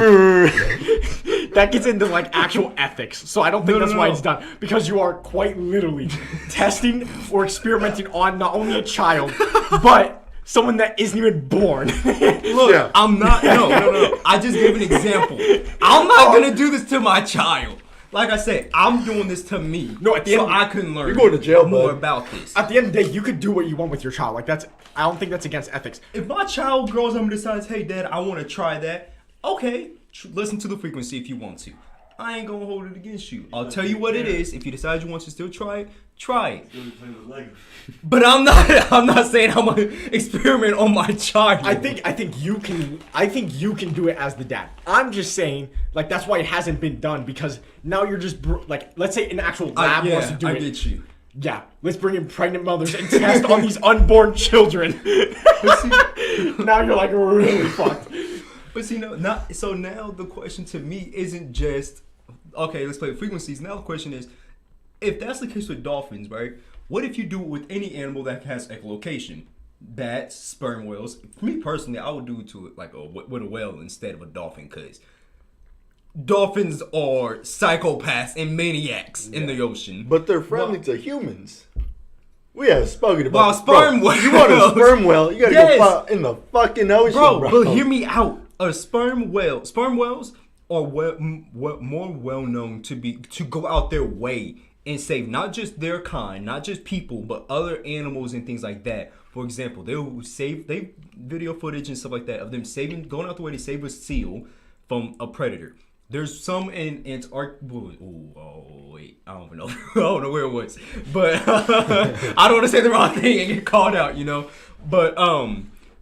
S3: like actual ethics. So I don't think that's why it's done, because you are quite literally testing or experimenting on not only a child but someone that isn't even born.
S1: Look, I'm not. No. I just gave an example. I'm not gonna do this to my child. Like I said, I'm doing this to me.
S3: No, at the end,
S1: I can learn.
S2: You're going to jail,
S1: more
S2: bud.
S1: about this.
S3: At the end of the day, you could do what you want with your child. Like I don't think that's against ethics.
S1: If my child grows up and decides, "Hey, Dad, I want to try that," okay, listen to the frequency if you want to. I ain't gonna hold it against you. I'll tell you what it is. If you decide you want to still try it, try it. But I'm not saying I'm gonna experiment on my child.
S3: I think you can do it as the dad. I'm just saying, like, that's why it hasn't been done, because now you're just like, let's say an actual lab wants to do it.
S1: I get you.
S3: Yeah, let's bring in pregnant mothers and test on these unborn children. Now you're like really fucked.
S1: But see, now the question to me isn't just, okay, let's play the frequencies. Now the question is, if that's the case with dolphins, right? What if you do it with any animal that has echolocation? Bats, sperm whales. For me personally, I would do it to like with a whale instead of a dolphin, because dolphins are psychopaths and maniacs in the ocean.
S2: But they're friendly to humans. We have spoken about
S1: sperm whales.
S2: You want a sperm whale? You gotta go in the fucking ocean, bro.
S1: But hear me out. A sperm whales are more well known to go out their way and save not just their kind, not just people, but other animals and things like that. For example, they video footage and stuff like that of them going out the way to save a seal from a predator. There's some in Antarctica. Oh wait, I don't even know. I don't know where it was, but I don't want to say the wrong thing and get called out, you know. But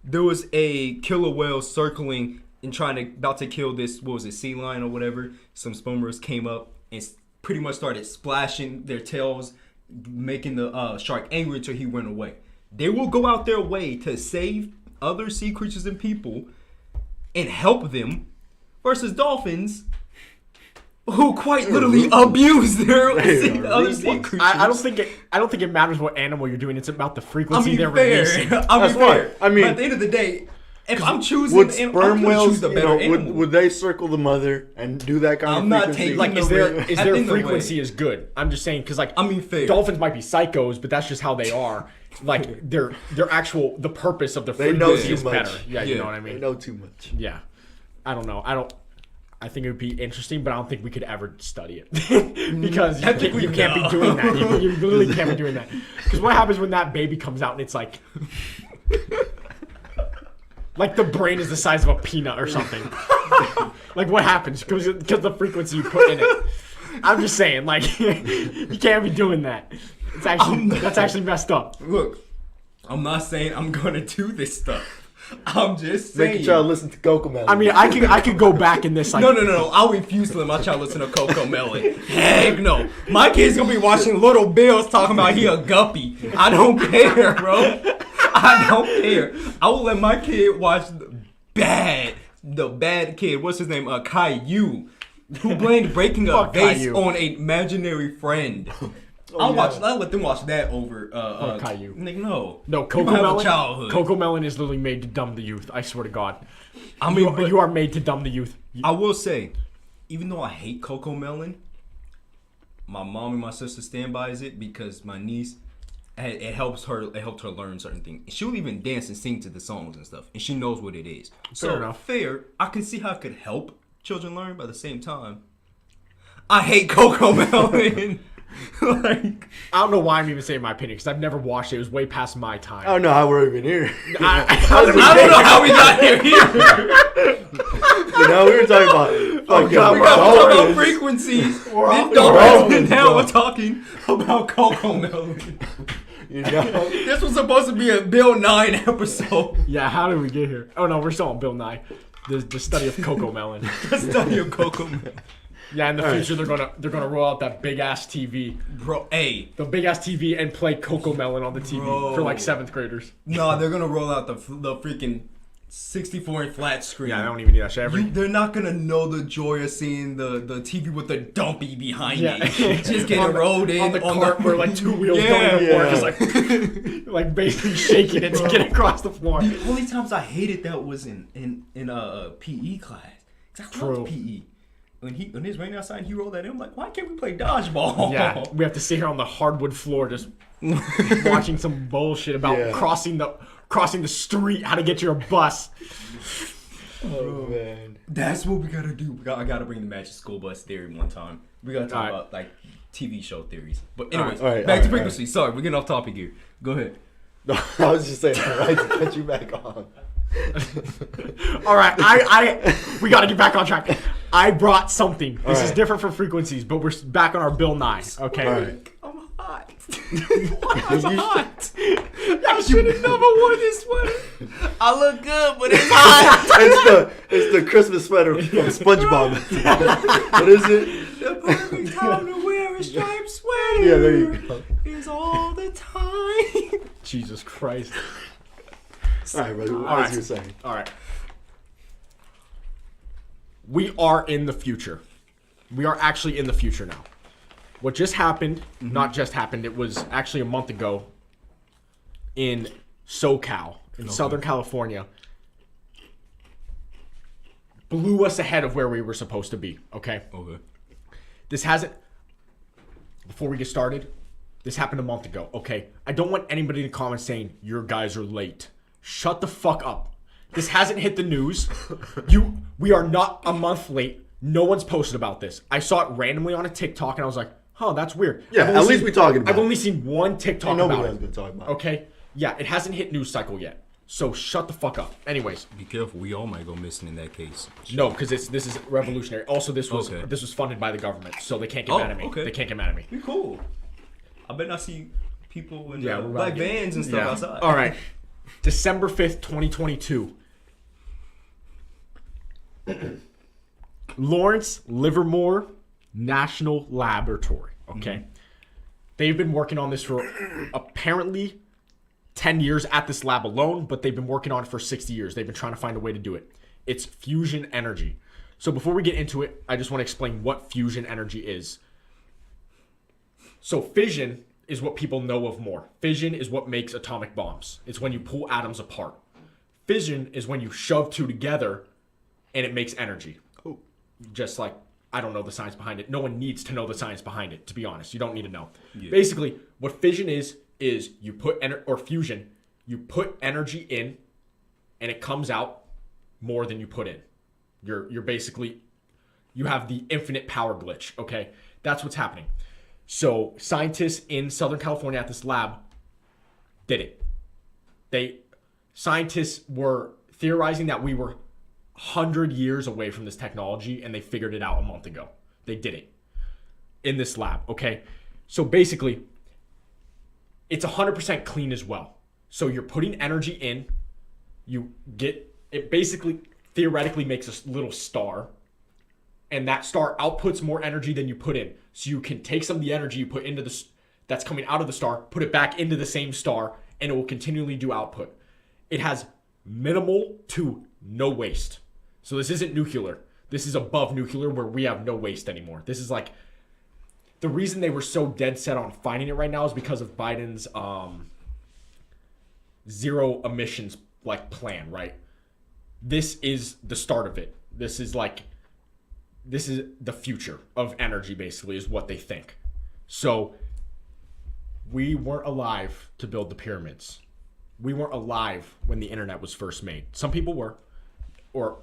S1: there was a killer whale circling and about to kill this, what was it, sea lion or whatever. Some sperm whales came up and pretty much started splashing their tails, making the shark angry until he went away. They will go out their way to save other sea creatures and people and help them, versus dolphins, who quite literally abuse their other sea creatures.
S3: I don't think it matters what animal you're doing. It's about the frequency they're releasing.
S2: That's fair. I mean,
S1: but at the end of the day, if I'm choosing,
S2: would sperm whales,
S1: the better animal.
S2: Would they circle the mother and do that kind of frequency?
S3: Like, is their frequency is good? I'm just saying, because like,
S1: fair.
S3: Dolphins might be psychos, but that's just how they are. Like their actual the purpose of the
S2: they
S3: frequency
S2: know
S3: is
S2: too much.
S3: better. Yeah, you know what I mean.
S2: They know too much.
S3: Yeah, I don't know. I think it would be interesting, but I don't think we could ever study it because you can't be doing that. You literally can't be doing that. Because what happens when that baby comes out and it's like the brain is the size of a peanut or something? Like what happens? Because the frequency you put in it. I'm just saying, like, you can't be doing that. That's actually messed up.
S1: Look, I'm not saying I'm gonna do this stuff. I'm just saying.
S2: Make your child listen to Coco Melon.
S3: I mean, I could go back in this. Like,
S1: No. I refuse to let my child listen to Coco Melon. Heck no. My kid's gonna be watching Little Bills talking about he a guppy. I don't care, bro. I don't care. I will let my kid watch the bad kid. What's his name? Caillou. Who blamed breaking a
S3: Fuck
S1: vase
S3: Caillou.
S1: on an imaginary friend. I'll let them watch that over
S3: Caillou.
S1: Nigga, no.
S3: No,
S1: You
S3: Coco
S1: have a
S3: Melon.
S1: childhood.
S3: Coco Melon is literally made to dumb the youth. I swear to God.
S1: I mean,
S3: You are made to dumb the youth.
S1: I will say, even though I hate Coco Melon, my mom and my sister stand by it because my niece, it helped her learn certain things. She'll even dance and sing to the songs and stuff, and she knows what it is.
S3: Fair enough.
S1: I can see how it could help children learn, but at the same time, I hate Coco Melon. Like,
S3: I don't know why I'm even saying my opinion because I've never watched it. It was way past my time.
S2: I don't know how we're even here.
S3: I
S1: I don't know how we got here.
S2: You know, we were talking about fucking
S1: We got to talk about
S2: dolphins.
S1: frequencies.
S2: off
S1: And now
S2: bro.
S1: we're talking about Coco Melon.
S2: You know?
S1: This was supposed to be a Bill 9 episode.
S3: Yeah, how did we get here? Oh no, we're still on Bill Nye, the study of Coco Melon.
S1: The study of Coco Melon.
S3: Yeah, in the future they're gonna roll out that big ass TV,
S1: Bro, hey.
S3: the big ass TV, and play Coco Melon on the TV for like 7th graders.
S1: No, they're going to roll out the freaking 64-inch flat screen.
S3: Yeah, I don't even need that shit.
S1: They're not going to know the joy of seeing the TV with the dumpy behind
S3: Yeah.
S1: it. Just getting
S3: On the-
S1: rolled in.
S3: on the cart where like 2 wheels
S1: Yeah.
S3: don't even work.
S2: Yeah.
S3: It's like basically shaking it to get across the floor.
S1: The only times I hated that was in PE class. 'Cause I
S3: True.
S1: loved PE. When it's raining outside, he rolled that in. I'm like, why can't we play dodgeball?
S3: Yeah, we have to sit here on the hardwood floor just watching some bullshit about
S2: Yeah.
S3: crossing the street, how to get to your bus.
S2: Oh, man.
S1: That's what we gotta do. I gotta bring the Magic School Bus theory one time. We gotta talk
S3: Alright.
S1: about like TV show theories. But anyways,
S2: Alright,
S1: back to
S2: alright,
S1: frequency. Sorry, we're getting off topic here. Go ahead.
S2: No, I was just saying, right, to get you back on.
S3: All right, we got to get back on track. I brought something. This is
S2: Alright.
S3: different from frequencies, but we're back on our Bill Nye. Okay.
S2: Alright.
S1: I'm hot.
S3: I'm hot.
S1: I should have never worn this sweater. I look good, but it's hot.
S2: It's the Christmas sweater from SpongeBob. What is it?
S1: The perfect time to wear a striped sweater.
S2: Yeah, there you go.
S1: Is all the time.
S3: Jesus Christ.
S2: All right, brother. What
S3: Alright.
S2: you were saying?
S3: All right. We are in the future. We are actually in the future now. What just happened, not just happened, it was actually a month ago in SoCal, in Southern California, blew us ahead of where we were supposed to be, okay?
S1: Okay.
S3: This hasn't, before we get started, this happened a month ago, okay? I don't want anybody in the comments saying, your guys are late. Shut the fuck up. This hasn't hit the news. We are not a month late. No one's posted about this. I saw it randomly on a TikTok and I was like, huh, that's weird.
S2: Yeah,
S3: I've only
S2: at least we're talking about
S3: I've
S2: it.
S3: only seen one TikTok
S2: Ain't nobody
S3: about
S2: else
S3: it.
S2: been talking about it.
S3: Okay? Yeah, it hasn't hit news cycle yet. So shut the fuck up. Anyways,
S1: Be careful. We all might go missing in that case.
S3: no, because this is revolutionary. Also, this was
S1: Okay.
S3: funded by the government, so they can't get
S1: Oh,
S3: mad at me.
S1: okay.
S3: They can't get mad at me.
S1: We cool. I bet I see people in
S3: Yeah, we're
S1: black
S3: about to get-
S1: vans and stuff outside.
S3: All right. December 5th, 2022. Lawrence Livermore National Laboratory. Okay. They've been working on this for apparently 10 years at this lab alone, but they've been working on it for 60 years. They've been trying to find a way to do it. It's fusion energy. So before we get into it, I just want to explain what fusion energy is. So fission is what people know of more. Fission is what makes atomic bombs. It's when you pull atoms apart. Fission is when you shove two together and it makes energy.
S2: Oh.
S3: Just like, I don't know the science behind it. No one needs to know the science behind it, to be honest. You don't need to know. Basically, what fission is you put fusion, you put energy in and it comes out more than you put in. You're basically, you have the infinite power glitch, okay? That's what's happening. So scientists in Southern California at this lab did it. Scientists were theorizing that we were 100 years away from this technology and they figured it out a month ago. They did it. in this lab, okay? So basically, it's 100% clean as well. So you're putting energy in, it basically theoretically makes a little star, and that star outputs more energy than you put in. So you can take some of the energy you put into that's coming out of the star, put it back into the same star, and it will continually do output. It has minimal to no waste. So this isn't nuclear. This is above nuclear where we have no waste anymore. This is like, the reason they were so dead set on finding it right now is because of Biden's zero emissions like plan, right? This is the start of it. This is the future of energy, basically, is what they think. So we weren't alive to build the pyramids. We weren't alive when the internet was first made. Some people were, or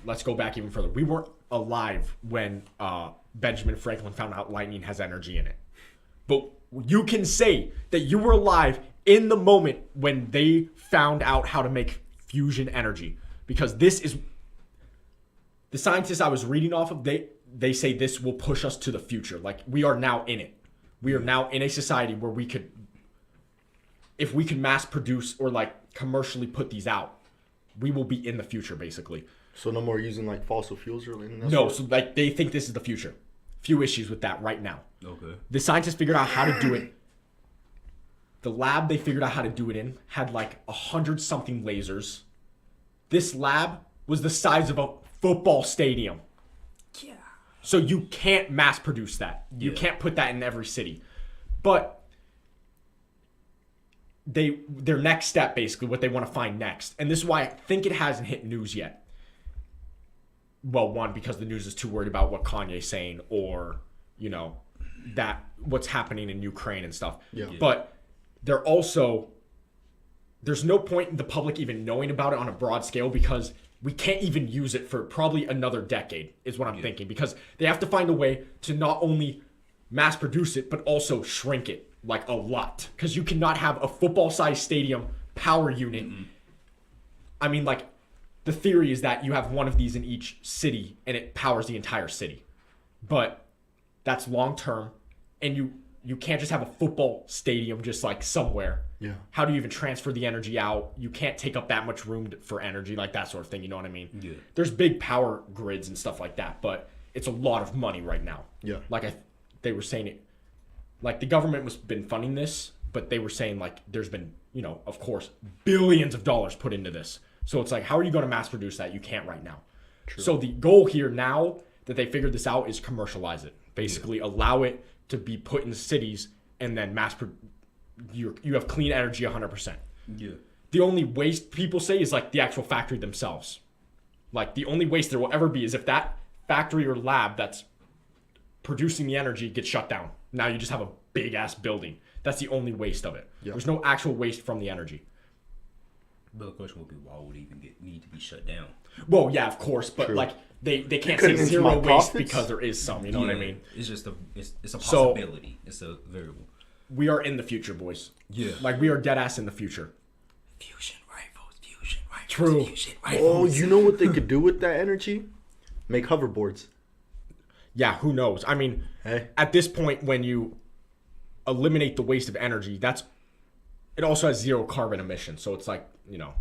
S3: let's go back even further. We weren't alive when Benjamin Franklin found out lightning has energy in it. But you can say that you were alive in the moment when they found out how to make fusion energy, because this is the scientists I was reading off of. They say this will push us to the future. Like, we are now in it. We are now in a society where if we can mass produce or like commercially put these out, we will be in the future, basically.
S2: So no more using like fossil fuels or anything?
S3: No, so like they think this is the future. Few issues with that right now.
S1: Okay.
S3: The scientists figured out how to do it. The lab they figured out how to do it in had like 100-something lasers. This lab was the size of a football stadium.
S1: Yeah.
S3: So you can't mass produce that. You can't put that in every city. But their next step, basically, what they want to find next, and this is why I think it hasn't hit news yet. Well, one, because the news is too worried about what Kanye's saying, or, you know, that what's happening in Ukraine and stuff.
S2: Yeah.
S3: But there's no point in the public even knowing about it on a broad scale, because we can't even use it for probably another decade, is what I'm thinking, because they have to find a way to not only mass produce it, but also shrink it like a lot, because you cannot have a football-sized stadium power unit. I mean, like, the theory is that you have one of these in each city and it powers the entire city, but that's long term, and you can't just have a football stadium just like somewhere.
S2: Yeah.
S3: How do you even transfer the energy out? You can't take up that much room for energy, like that sort of thing. You know what I mean?
S1: Yeah.
S3: There's big power grids and stuff like that, but it's a lot of money right now.
S2: Yeah.
S3: Like they were saying it, like the government was been funding this, but they were saying like there's been, you know, of course, billions of dollars put into this. So it's like, how are you going to mass produce that? You can't right now. True. So the goal here now that they figured this out is commercialize it. Basically, allow it to be put in cities, and then you have clean energy 100%.
S1: Yeah.
S3: The only waste people say is like the actual factory themselves. Like, the only waste there will ever be is if that factory or lab that's producing the energy gets shut down. Now you just have a big ass building. That's the only waste of it. Yeah. There's no actual waste from the energy.
S1: But the question would be, why would it even need to be shut down?
S3: Well, yeah, of course, but like they can't say zero waste because there is some. You know what I mean?
S1: It's just it's a possibility. It's a variable.
S3: We are in the future, boys. Yeah, like we are dead ass in the future.
S1: Fusion rifles.
S3: True.
S1: Fusion rifles.
S2: Oh, you know what they could do with that energy? Make hoverboards.
S3: Yeah, who knows? I mean, at this point, when you eliminate the waste of energy, it also has zero carbon emissions. So it's like, you know,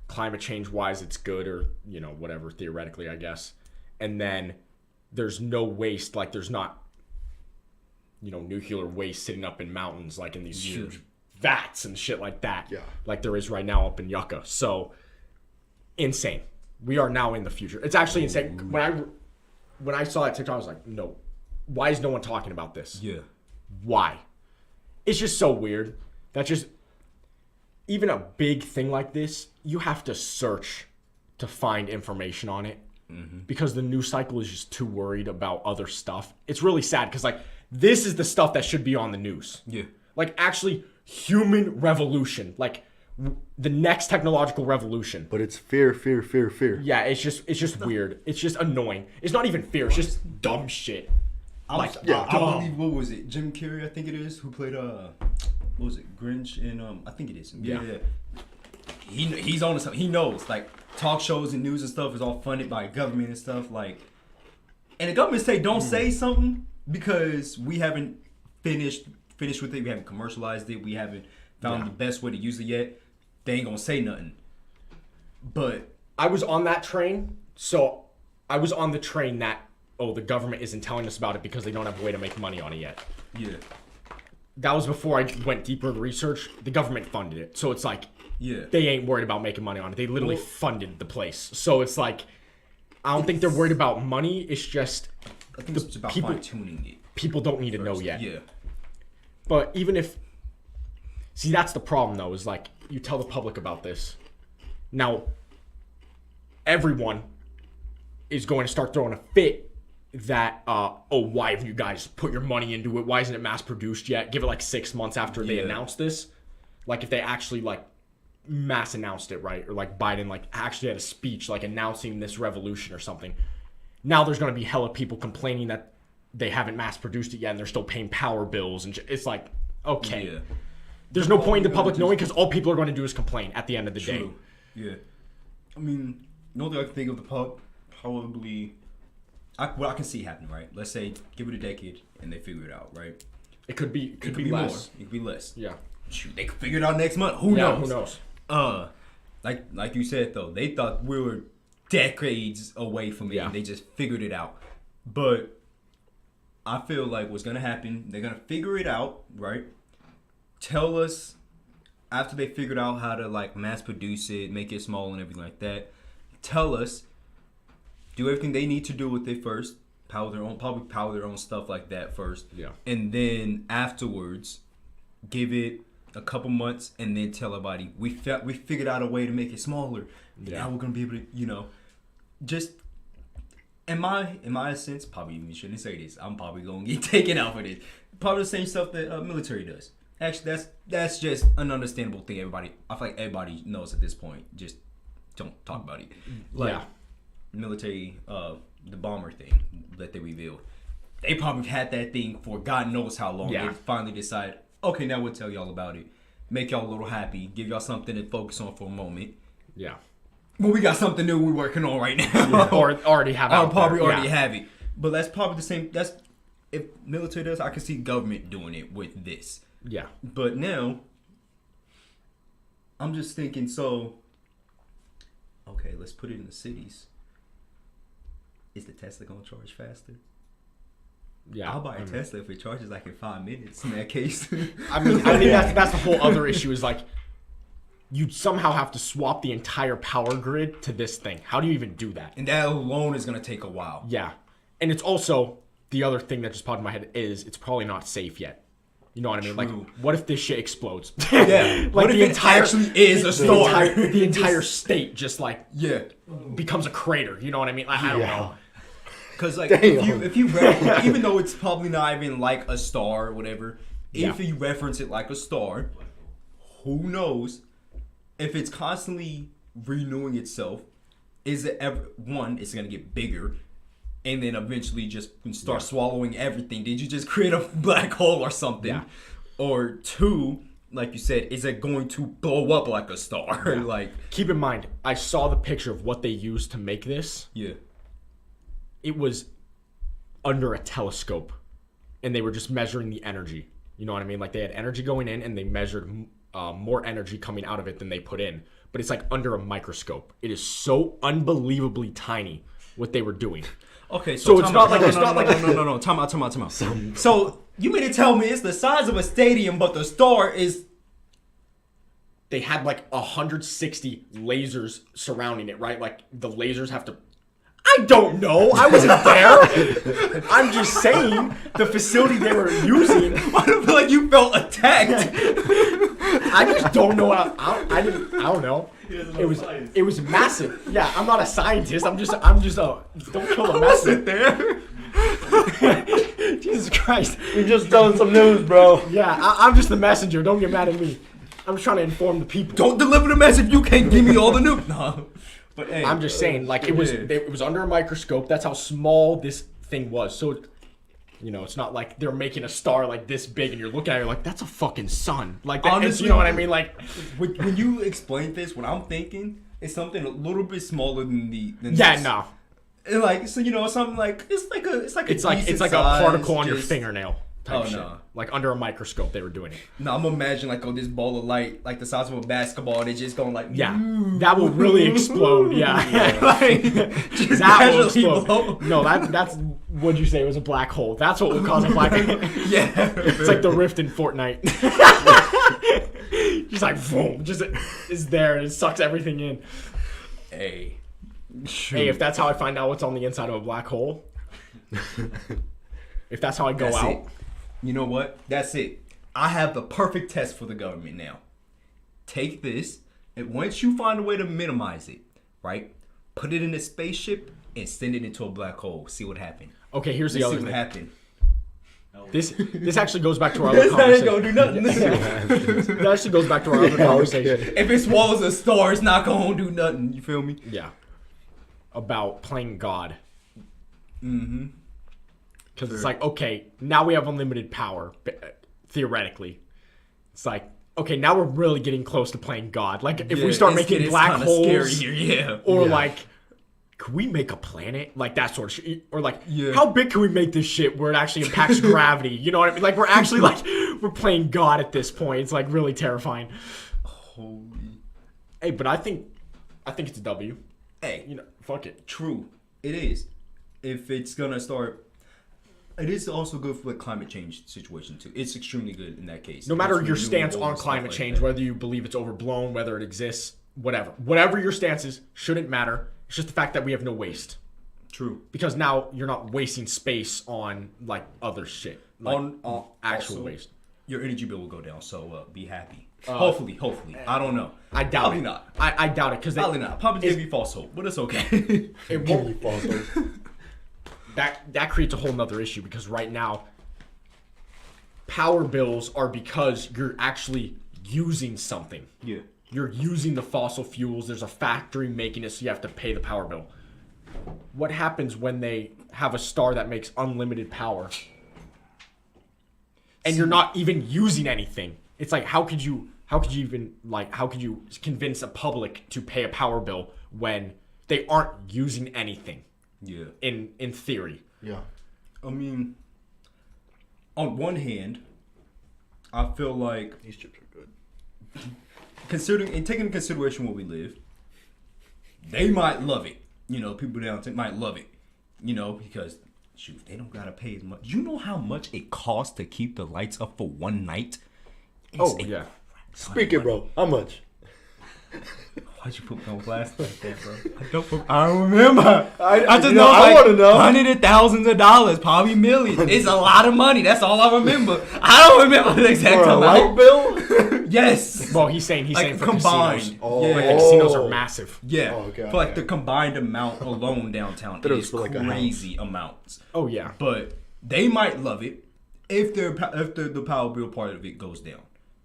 S3: climate change wise, it's good, or, you know, whatever, theoretically, I guess. And then there's no waste, like there's not, you know, nuclear waste sitting up in mountains, like in these huge vats and shit like that. Yeah. Like there is right now up in Yucca. So insane. We are now in the future. It's actually insane. When I saw that TikTok, I was like, no, why is no one talking about this?
S1: Yeah.
S3: Why? It's just so weird. That's just, even a big thing like this, you have to search to find information on it, because the news cycle is just too worried about other stuff. It's really sad, because like this is the stuff that should be on the news. Yeah. Like actually human revolution, like the next technological revolution.
S2: But it's fear.
S3: Yeah, it's just weird. It's just annoying. It's not even fear. It's just dumb shit.
S1: I believe, what was it? Jim Carrey, I think it is, who played what was it? Grinch in I think it is. Yeah. He's on to something. He knows, like, talk shows and news and stuff is all funded by government and stuff, like, and the government say don't say something, because we haven't finished with it. We haven't commercialized it. We haven't found the best way to use it yet. They ain't gonna say nothing. But
S3: I was on that train, so I was on the train that the government isn't telling us about it because they don't have a way to make money on it yet.
S1: Yeah.
S3: That was before I went deeper into research. The government funded it, so it's like they ain't worried about making money on it. They literally funded the place, so it's like I don't think they're worried about money. It's just
S1: I think it's about fine tuning it.
S3: People don't need to know yet.
S1: Yeah.
S3: But even if, see, that's the problem though. Is like you tell the public about this. Now, everyone is going to start throwing a fit that, why have you guys put your money into it? Why isn't it mass produced yet? Give it like 6 months after they announce this. Like if they actually like mass announced it, right? Or like Biden like actually had a speech like announcing this revolution or something. Now there's going to be hella people complaining that they haven't mass produced it yet and they're still paying power bills. And it's like, okay. Yeah. There's no point in the public knowing because all people are going to do is complain at the end of the day.
S1: Yeah. I mean, the only thing I can think of probably, what I can see happening, right? Let's say, give it a decade and they figure it out, right?
S3: It could be
S1: less.
S3: More.
S1: It could be less.
S3: Yeah.
S1: Shoot, they could figure it out next month. Who knows?
S3: Who knows?
S1: Like you said though, they thought we were decades away from it and they just figured it out. But I feel like what's gonna happen, they're gonna figure it out, right? Tell us after they figured out how to like mass produce it, make it small and everything like that. Tell us, do everything they need to do with it first, probably power their own stuff like that first.
S3: Yeah.
S1: And then afterwards, give it a couple months and then tell everybody we figured out a way to make it smaller. Yeah. Now we're gonna be able to, just in my sense, probably even shouldn't say this. I'm probably gonna get taken out for this. Probably the same stuff that military does. Actually, that's just an understandable thing. I feel like everybody knows at this point. Just don't talk about it. Like military, the bomber thing that they revealed. They probably had that thing for God knows how long.
S3: Yeah.
S1: They finally decided, okay, now we'll tell y'all about it. Make y'all a little happy. Give y'all something to focus on for a moment.
S3: Yeah.
S1: Well, we got something new we're working on right now.
S3: Yeah. Or already have it.
S1: Or probably already have it. But that's probably the same. That's if military does, I can see government doing it with this.
S3: Yeah.
S1: But now, I'm just thinking, so, okay, let's put it in the cities. Is the Tesla going to charge faster?
S3: Yeah.
S1: I'll buy a Tesla if it charges like in 5 minutes in that case.
S3: I think that's the whole other issue is like, you'd somehow have to swap the entire power grid to this thing. How do you even do that?
S1: And that alone is going to take a while.
S3: Yeah. And it's also, the other thing that just popped in my head is it's probably not safe yet. You know what I mean?
S1: True.
S3: Like, what if this shit explodes?
S1: Yeah.
S3: Like
S1: what if it actually is a star?
S3: The entire state just like becomes a crater. You know what I mean? I don't know.
S1: Because like if you reference, even though it's probably not even like a star or whatever, if you reference it like a star, who knows if it's constantly renewing itself? Is it ever it's gonna get bigger? And then eventually just start swallowing everything. Did you just create a black hole or something?
S3: Yeah.
S1: Or two, like you said, is it going to blow up like a star?
S3: Yeah.
S1: Like,
S3: keep in mind, I saw the picture of what they used to make this.
S1: Yeah.
S3: It was under a telescope, and they were just measuring the energy. You know what I mean? Like they had energy going in, and they measured more energy coming out of it than they put in. But it's like under a microscope. It is so unbelievably tiny what they were doing.
S1: Okay, so
S3: it's not like
S1: no. Time out. So you mean to tell me it's the size of a stadium, but the star is?
S3: They had like 160 lasers surrounding it, right? Like the lasers have to. I don't know. I wasn't there. I'm just saying the facility they were using.
S1: I don't feel like you felt attacked.
S3: I just don't know. I don't know. It was massive. Yeah, I'm not a scientist. I'm just don't kill the messenger
S1: there.
S3: Jesus Christ.
S2: You're just telling some news, bro.
S3: Yeah, I'm just the messenger. Don't get mad at me. I'm just trying to inform the people.
S1: Don't deliver the message. You can't give me all the news. No. But hey,
S3: I'm just saying, like it was under a microscope. That's how small this thing was. So, it's not like they're making a star like this big, and you're looking at it, you're like, that's a fucking sun. Like, honestly, you know what I mean? Like,
S1: when you explain this, what I'm thinking is something a little bit smaller than
S3: this. No.
S1: And like, so you know, something like it's like a
S3: It's like a particle on your fingernail type shit.
S1: No.
S3: Like under a microscope, they were doing it.
S1: No, I'm imagining like this ball of light, like the size of a basketball, and it's just going like,
S3: Yeah, that will really explode. Yeah,
S1: like, just
S3: that will
S1: casually
S3: explode.
S1: blow.
S3: No, that's what'd you say? It was a black hole. That's what will cause a black hole.
S1: Yeah,
S3: It's like the rift in Fortnite. Just like boom, just is there and it sucks everything in.
S1: Hey,
S3: Hey, if that's how I find out what's on the inside of a black hole, if that's how I go
S1: That's
S3: out,
S1: it. You know what? That's it. I have the perfect test for the government now. Take this, and once you find a way to minimize it, right? Put it in a spaceship and send it into a black hole. See what happens.
S3: okay, here's the
S1: Let's
S3: other
S1: see what
S3: thing.
S1: happens.
S3: This actually goes back to our other
S1: This ain't gonna
S3: conversation.
S1: do nothing.
S3: That actually goes back to our other conversation.
S1: If it swallows a star, it's not gonna do nothing. You feel me?
S3: Yeah. About playing God.
S1: Mm-hmm.
S3: Because it's like, okay, now we have unlimited power, theoretically. It's like, okay, now we're really getting close to playing God. Like, if we start making black holes,
S1: scarier,
S3: or like, could we make a planet? Like, that sort of shit. Or like,
S1: Yeah.
S3: how big can we make this shit where it actually impacts gravity? You know what I mean? Like, we're actually, like, we're playing God at this point. It's, like, really terrifying.
S1: Holy.
S3: Hey, but I think it's a W.
S1: Hey,
S3: You know, fuck it.
S1: true. It is. If it's gonna start, it is also good for the climate change situation too. It's extremely good in that case.
S3: No matter
S1: It's
S3: your stance
S1: renewable
S3: on
S1: and stuff
S3: climate
S1: like
S3: change,
S1: that.
S3: whether you believe it's overblown, whether it exists, whatever your stance is, shouldn't matter. It's just the fact that we have no waste.
S1: True.
S3: Because now you're not wasting space on like other shit, like
S1: On
S3: actual
S1: also,
S3: waste.
S1: Your energy bill will go down, so be happy. Hopefully. I don't know.
S3: I doubt
S1: Probably
S3: it.
S1: not.
S3: I doubt it because
S1: Probably not. Probably give you false hope, but it's okay.
S3: it won't. That creates a whole nother issue because right now, power bills are because you're actually using something.
S1: Yeah.
S3: You're using the fossil fuels. There's a factory making it, so you have to pay the power bill. What happens when they have a star that makes unlimited power, and you're not even using anything? It's like how could you convince a public to pay a power bill when they aren't using anything?
S1: Yeah.
S3: In theory.
S2: Yeah.
S1: I mean, on one hand, I feel like
S2: These chips are good.
S1: taking into consideration where we live, they might love it. You know, people downtown might love it. You know, because shoot, they don't gotta pay as much. You know how much it costs to keep the lights up for one night?
S3: Yeah.
S2: Speak it, bro. How much?
S1: Why'd you put me on blast like that, bro? I don't remember. I just
S2: you
S1: know,
S2: know, I
S1: like
S2: wanna know.
S1: hundreds of thousands of dollars, probably millions. It's a lot of money. That's all I remember. I don't remember the exact
S2: For a
S1: amount.
S2: light bill?
S1: Yes.
S3: Well, he's saying
S1: Like
S3: for
S1: combined.
S3: casinos.
S2: Oh.
S1: Yeah.
S3: Like, casinos are massive.
S1: Yeah.
S2: Oh, okay,
S1: for like
S2: okay.
S1: the combined amount alone downtown
S2: Thought it was
S1: is
S2: for, like, a
S1: crazy amounts.
S3: Oh yeah.
S1: But they might love it if the power bill part of it goes down.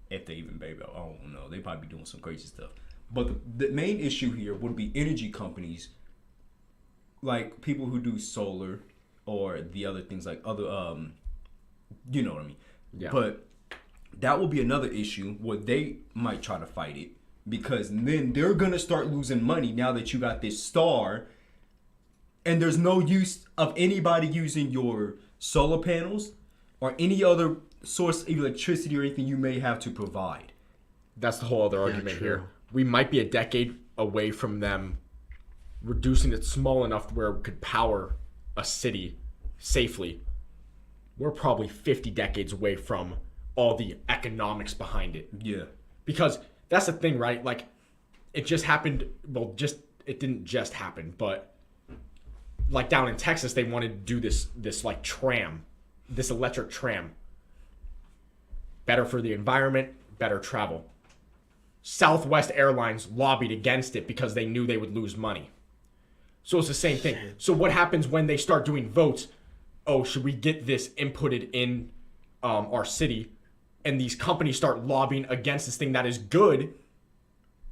S1: If they even pay bill, I don't know. They probably be doing some crazy stuff. But the main issue here would be energy companies, like people who do solar or the other things like other you know what I mean.
S3: Yeah.
S1: But that will be another issue where they might try to fight it because then they're gonna start losing money now that you got this star, and there's no use of anybody using your solar panels or any other source of electricity or anything you may have to provide.
S3: That's the whole other argument
S2: true.
S3: here. We might be a decade away from them reducing it small enough where it could power a city safely. We're probably 50 decades away from all the economics behind it.
S1: Yeah.
S3: Because that's the thing, right? Like, it just happened. Well, it didn't just happen, but like down in Texas, they wanted to do this like tram, this electric tram. Better for the environment, better travel. Southwest Airlines lobbied against it because they knew they would lose money. So it's the same thing. So what happens when they start doing votes? Oh, should we get this inputted in our city? And these companies start lobbying against this thing that is good.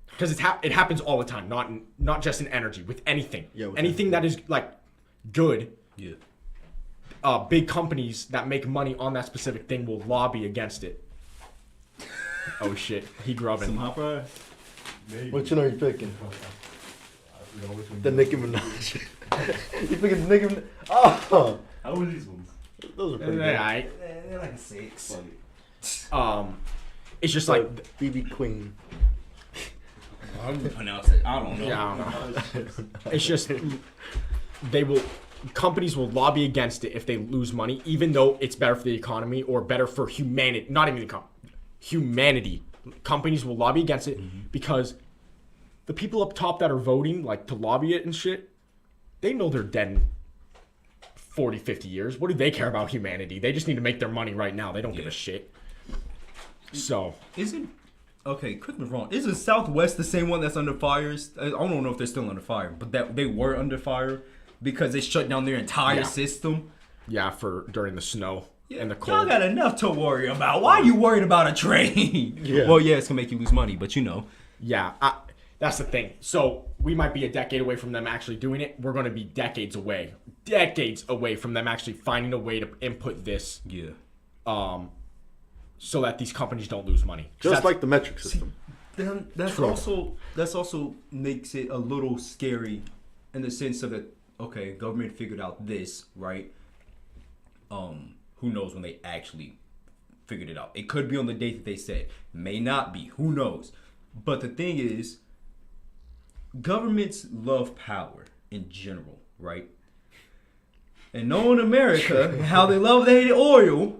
S3: Because it happens all the time, not just in energy, with anything.
S2: Yeah, with
S3: anything that is like good.
S1: Yeah.
S3: Big companies that make money on that specific thing will lobby against it. Oh shit, he grubbing.
S1: Some hot fries?
S2: Which one are you picking? The Nicki Minaj. You think it's nigga? Oh,
S4: How are these ones?
S2: those are pretty good.
S1: They're like a 6.
S3: It's just like
S2: BB Queen.
S1: I'm gonna pronounce it. I don't know.
S3: yeah, I don't know. It's just companies will lobby against it if they lose money, even though it's better for the economy or better for humanity. Not even humanity. Companies will lobby against it because the people up top that are voting, like to lobby it and shit, they know they're dead in 40, 50 years. What do they care about humanity? They just need to make their money right now. They don't give a shit. So
S1: Isn't okay? Correct me if I'm wrong. Isn't Southwest the same one that's under fires? I don't know if they're still under fire, but that they were under fire because they shut down their entire system.
S3: yeah, for during the snow and the
S1: Y'all
S3: cold.
S1: got enough to worry about. Why are you worried about a train?
S2: Yeah.
S1: Well, yeah, it's gonna make you lose money, but you know.
S3: Yeah, that's the thing. So we might be a decade away from them actually doing it. We're going to be decades away from them actually finding a way to input this.
S1: Yeah.
S3: So that these companies don't lose money.
S2: Just like the metric system.
S1: Then that's
S3: True.
S1: also makes it a little scary in the sense of that, okay, government figured out this, right? Who knows when they actually figured it out? It could be on the date that they said. May not be. Who knows? But the thing is, governments love power in general, right? And knowing America, how they love their oil,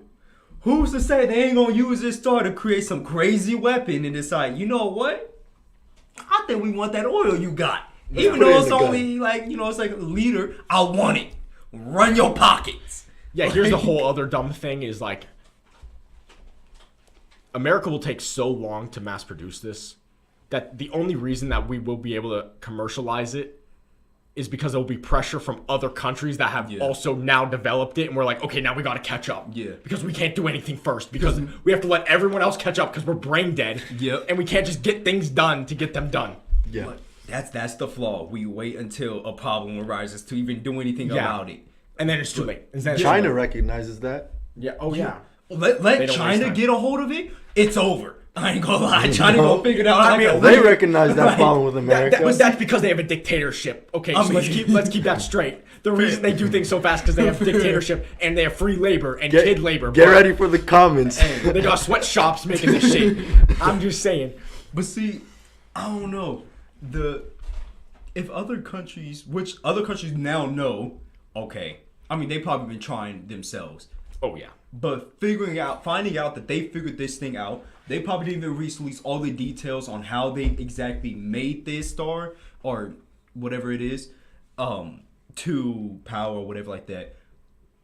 S1: who's to say they ain't gonna use this star to create some crazy weapon and decide, you know what? I think we want that oil you got. Even
S2: put it
S1: though
S2: in
S1: it's
S2: the
S1: only like, you know, it's like a liter, I want it. Run your pockets.
S3: Yeah, here's the whole other dumb thing is like America will take so long to mass produce this that the only reason that we will be able to commercialize it is because there will be pressure from other countries that have also now developed it, and we're like, okay, now we got to catch up.
S1: Yeah.
S3: Because we can't do anything first because we have to let everyone else catch up because we're brain dead.
S1: Yep.
S3: And we can't just get things done to get them done.
S2: Yeah.
S1: But that's the flaw. We wait until a problem arises to even do anything about it.
S3: And then it's too late.
S2: China recognizes that.
S3: Yeah. Oh yeah.
S1: Let
S3: don't waste
S1: China
S3: time.
S1: get a hold of it. It's over. I ain't gonna lie. China gonna figure it out.
S3: I mean,
S2: They recognize that problem with America.
S3: But that's because they have a dictatorship. Okay, so let's keep that straight. The reason they do things so fast because they have dictatorship and they have free labor and kid labor.
S2: Get ready for the comments.
S3: They got sweatshops making this shit. I'm just saying.
S1: But see, I don't know. If other countries, which other countries now know, okay. I mean, they probably been trying themselves.
S3: Oh yeah.
S1: But finding out that they figured this thing out, they probably didn't even release all the details on how they exactly made this star or whatever it is, to power or whatever like that.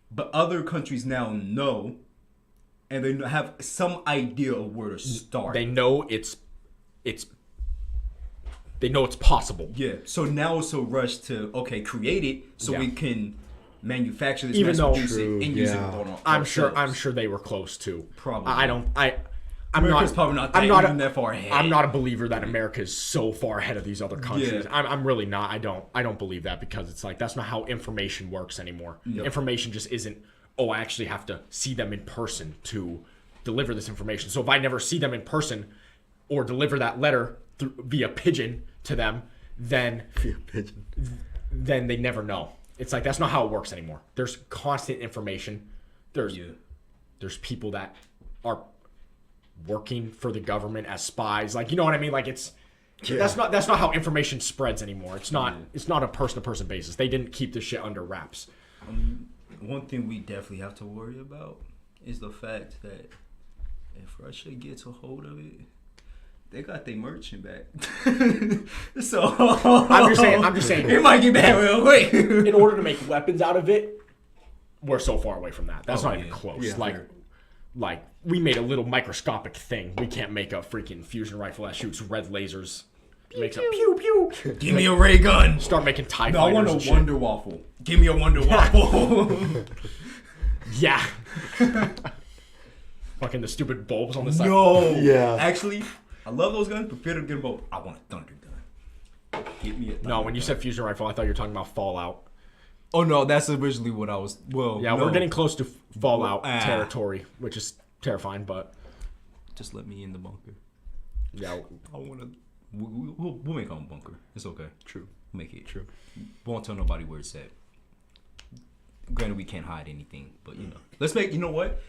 S1: But other countries now know, and they have some idea of where to start.
S3: They know it's possible.
S1: Yeah. So now it's a rush to create it so we can manufacture this,
S3: Even
S1: mass
S3: though-
S1: produce it, and use it
S2: Yeah.
S1: on
S3: I'm sure
S1: ourselves.
S3: they were close to.
S1: Probably.
S3: I'm
S1: America's
S3: not
S1: probably not
S3: I'm not
S1: even that far ahead.
S3: I'm not a believer that America is so far ahead of these other countries.
S1: Yeah.
S3: I'm really not. I don't believe that because it's like that's not how information works anymore.
S1: Yep.
S3: Information just isn't. Oh, I actually have to see them in person to deliver this information. So if I never see them in person or deliver that letter via pigeon to them, then they never know. It's like that's not how it works anymore. There's constant information. There's people that are working for the government as spies. Like, you know what I mean? Like that's not how information spreads anymore. It's not a person to person basis. They didn't keep this shit under wraps.
S1: One thing we definitely have to worry about is the fact that if Russia gets a hold of it, they got their merchant back. So
S3: I'm just saying
S1: it might get back real quick.
S3: in order to make weapons out of it, we're so far away from that. That's not even
S1: yeah.
S3: close.
S2: Yeah.
S3: Like we made a little microscopic thing. We can't make a freaking fusion rifle that shoots red lasers. Makes a pew pew.
S1: Give me a ray gun.
S3: Start making TIE
S1: No, I
S3: fighters
S1: want
S3: and
S1: a
S3: shit.
S1: Wonder Waffle. Give me a Wonder Waffle.
S3: Yeah. Fucking the stupid bulbs on the side.
S1: No.
S2: Yeah.
S1: Actually, I love those guns, but better get them both. I want a thunder gun. Give me a thunder
S3: No, when you
S1: gun.
S3: said fusion rifle, I thought you were talking about Fallout.
S1: Oh no, that's originally what I was. Well,
S3: Yeah,
S1: no.
S3: we're getting close to Fallout
S1: Ah.
S3: territory, which is terrifying, but
S1: Just let me in the bunker.
S3: yeah,
S1: I want to We'll make our own bunker. It's okay.
S2: True.
S1: Make it. True. Won't tell nobody where it's at. Granted, we can't hide anything, but you know. Let's make. You know what?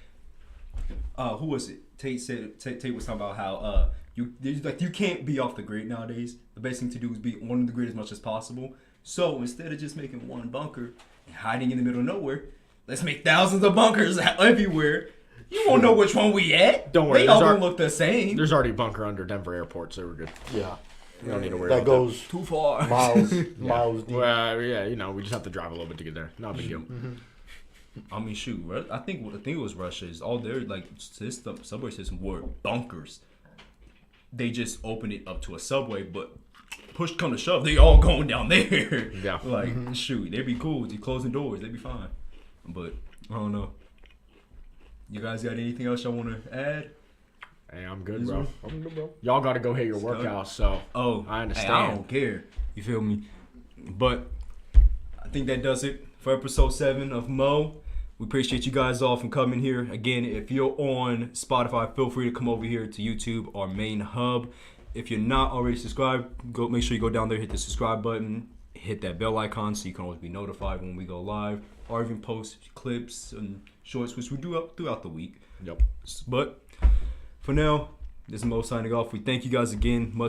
S1: Who was it? Tate was talking about how you can't be off the grid nowadays. The best thing to do is be on the grid as much as possible. So instead of just making one bunker and hiding in the middle of nowhere, let's make thousands of bunkers everywhere. You won't know which one we at.
S3: Don't worry.
S1: They all gonna look the same.
S3: There's already a bunker under Denver Airport, so we're good.
S2: Yeah.
S3: You don't need to worry
S2: That
S3: about
S2: goes
S1: too far.
S2: miles deep.
S3: Well, yeah, you know, we just have to drive a little bit to get there. Not a big deal.
S1: I mean, shoot. I think it was Russia's. All their subway system were bunkers. They just opened it up to a subway, but push come to shove, they all going down there.
S3: Yeah.
S1: Like shoot, they'd be cool. You closing doors, they'd be fine. But I don't know. You guys got anything else y'all want to add?
S3: Hey, I'm good, bro. Y'all got to go hit your workout, so I understand.
S1: Hey, I don't care. You feel me? But I think that does it for episode 7 of Mo. We appreciate you guys all for coming here. Again, if you're on Spotify, feel free to come over here to YouTube, our main hub. If you're not already subscribed, make sure you go down there, hit the subscribe button, hit that bell icon so you can always be notified when we go live, or even post clips and shorts, which we do throughout the week.
S3: Yep.
S1: But for now, this is Mo signing off. We thank you guys again. Much